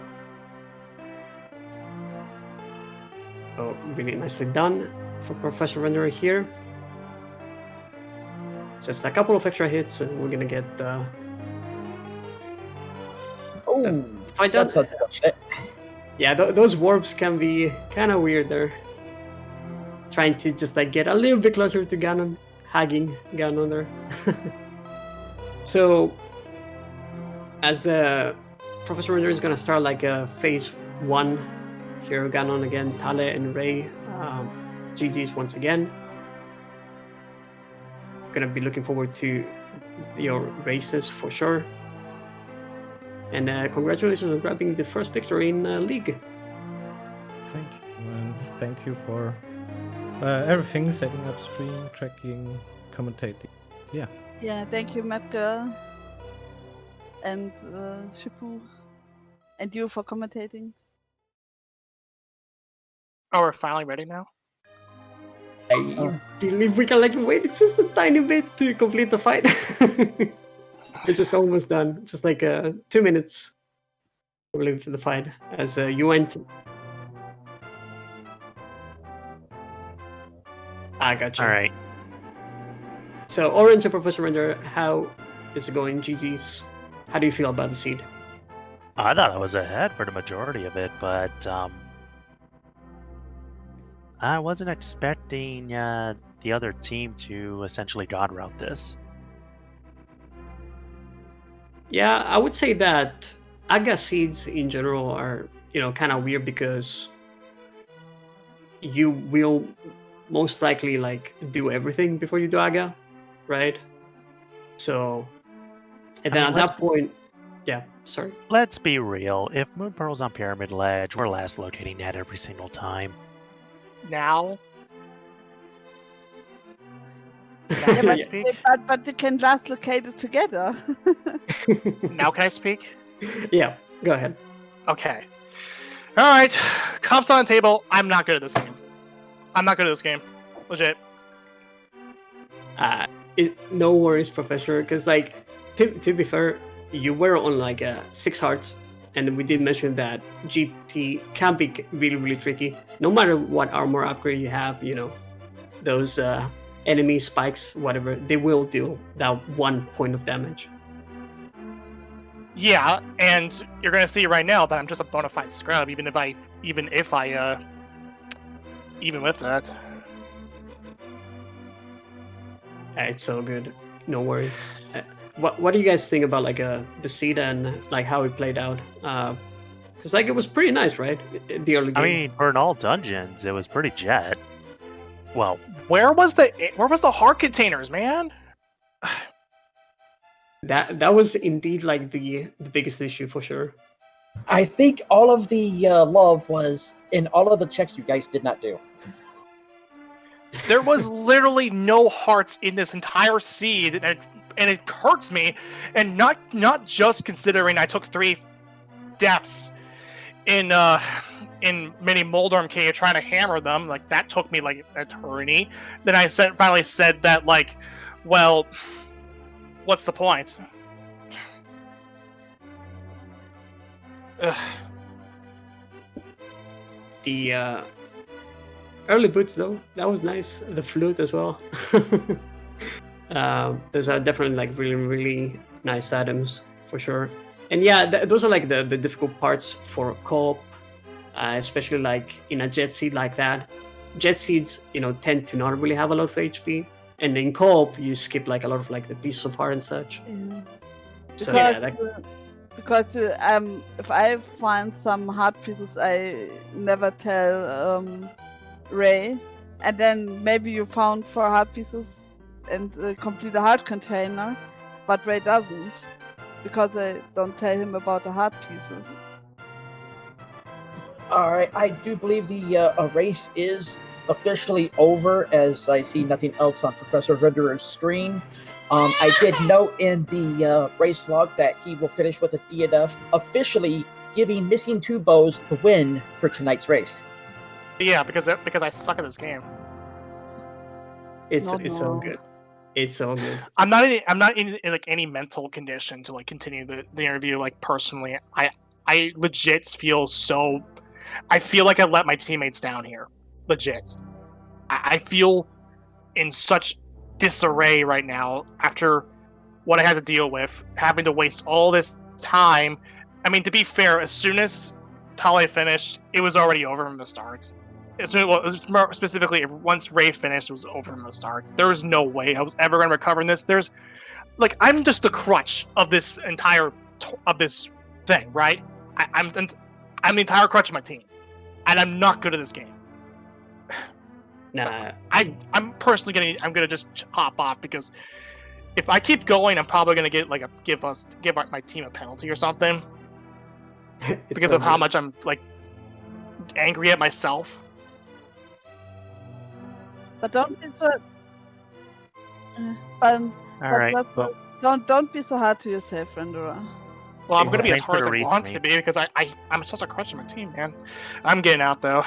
So really nicely done for Professor Renderer here. Just a couple of extra hits, and we're gonna get fight done. That's unfortunate. Yeah, those warps can be kind of weird there. Trying to just like get a little bit closer to Ganon, hugging Ganon there. So, as Professor Renderer is gonna start like phase 1 here, Ganon again, Taale and Ray, GG's once again. Gonna be looking forward to your races for sure. And congratulations on grabbing the first victory in League. Thank you, and thank you for everything, setting up stream, tracking, commentating. Yeah. Yeah, thank you, Matka and Shipu, and you for commentating. Oh, we're finally ready now? I believe we can like wait just a tiny bit to complete the fight. It's just almost done. Just like 2 minutes, I believe, for the fight. As you went. I gotcha. All right. So, Orange and Professor Renderer, how is it going? GG's. How do you feel about the seed? I thought I was ahead for the majority of it, but I wasn't expecting the other team to essentially god route this. Yeah, I would say that Aga seeds in general are, kind of weird because you will most likely like do everything before you do Aga, right? So, and then at that point, yeah, sorry. Let's be real. If Moon Pearl's on Pyramid Ledge, we're last locating that every single time. Now, Can I speak? But you can last located together. Now can I speak? Yeah, go ahead. Okay. All right. Cups on the table. I'm not good at this game. Legit. No worries, Professor, because like to be fair, you were on like 6 hearts, and we did mention that GT can be really, really tricky. No matter what armor upgrade you have, those enemy spikes, whatever, they will deal that 1 point of damage. Yeah, and you're gonna see right now that I'm just a bona fide scrub, even with that. It's so good. No worries. What do you guys think about like the seed and like how it played out? Because like it was pretty nice, right? The early game. I mean, for an all dungeons, it was pretty jet. Well, where was the heart containers, man? That was indeed like the biggest issue for sure. I think all of the love was in all of the checks you guys did not do. There was literally no hearts in this entire seed, and it hurts me. And not just considering I took 3 deaths in mini Moldorm Cave trying to hammer them. Like that took me like an eternity. Then I finally said that like, well, what's the point? Ugh. The early boots though, that was nice. The flute as well. Those are definitely like really, really nice items for sure. And yeah, those are like the difficult parts for co-op, especially like in a jet seed like that. Jet seeds, tend to not really have a lot of HP, and in co-op you skip like a lot of like the pieces of heart and such. Yeah. So because if I find some heart pieces, I never tell Ray, and then maybe you found 4 heart pieces and complete a heart container, but Ray doesn't, because I don't tell him about the heart pieces. Alright, I do believe the race is officially over, as I see nothing else on Professor Renderer's screen. I did note in the race log that he will finish with a DNF, officially giving Missing 2 Bows the win for tonight's race. Yeah, because I suck at this game. It's so good. It's so good. I'm not in like any mental condition to like continue the interview. Like personally, I legit feel so. I feel like I let my teammates down here. Legit. I feel in such disarray right now after what I had to deal with, having to waste all this time. I mean, to be fair, as soon as Taale finished, it was already over from the start. Specifically, once Ray finished, it was over from the start. There was no way I was ever going to recover in this. I'm just the crutch of this entire of this thing, right? I'm the entire crutch of my team, and I'm not good at this game. Nah, I'm personally gonna just hop off, because if I keep going, I'm probably gonna get like give my team a penalty or something because of how much I'm like angry at myself. But don't be so. All right. Don't be so hard to yourself, Renderer. Well, I'm gonna be as hard as I want to be, because I'm such a crutch in my team, man. I'm getting out though.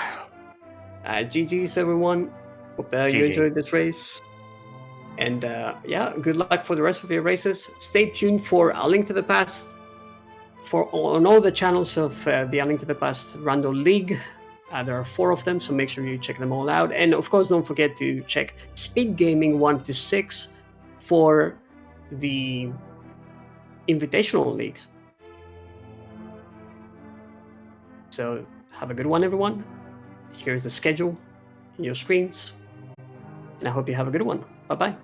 GG's everyone. Hope you enjoyed this race. And good luck for the rest of your races. Stay tuned for A Link to the Past on all the channels of the A Link to the Past Random League. There are 4 of them, so make sure you check them all out. And of course, don't forget to check Speed Gaming 1 to 6 for the invitational leagues. So have a good one, everyone. Here's the schedule in your screens. And I hope you have a good one. Bye-bye.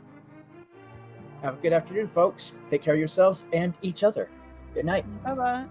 Have a good afternoon, folks. Take care of yourselves and each other. Good night. Bye-bye.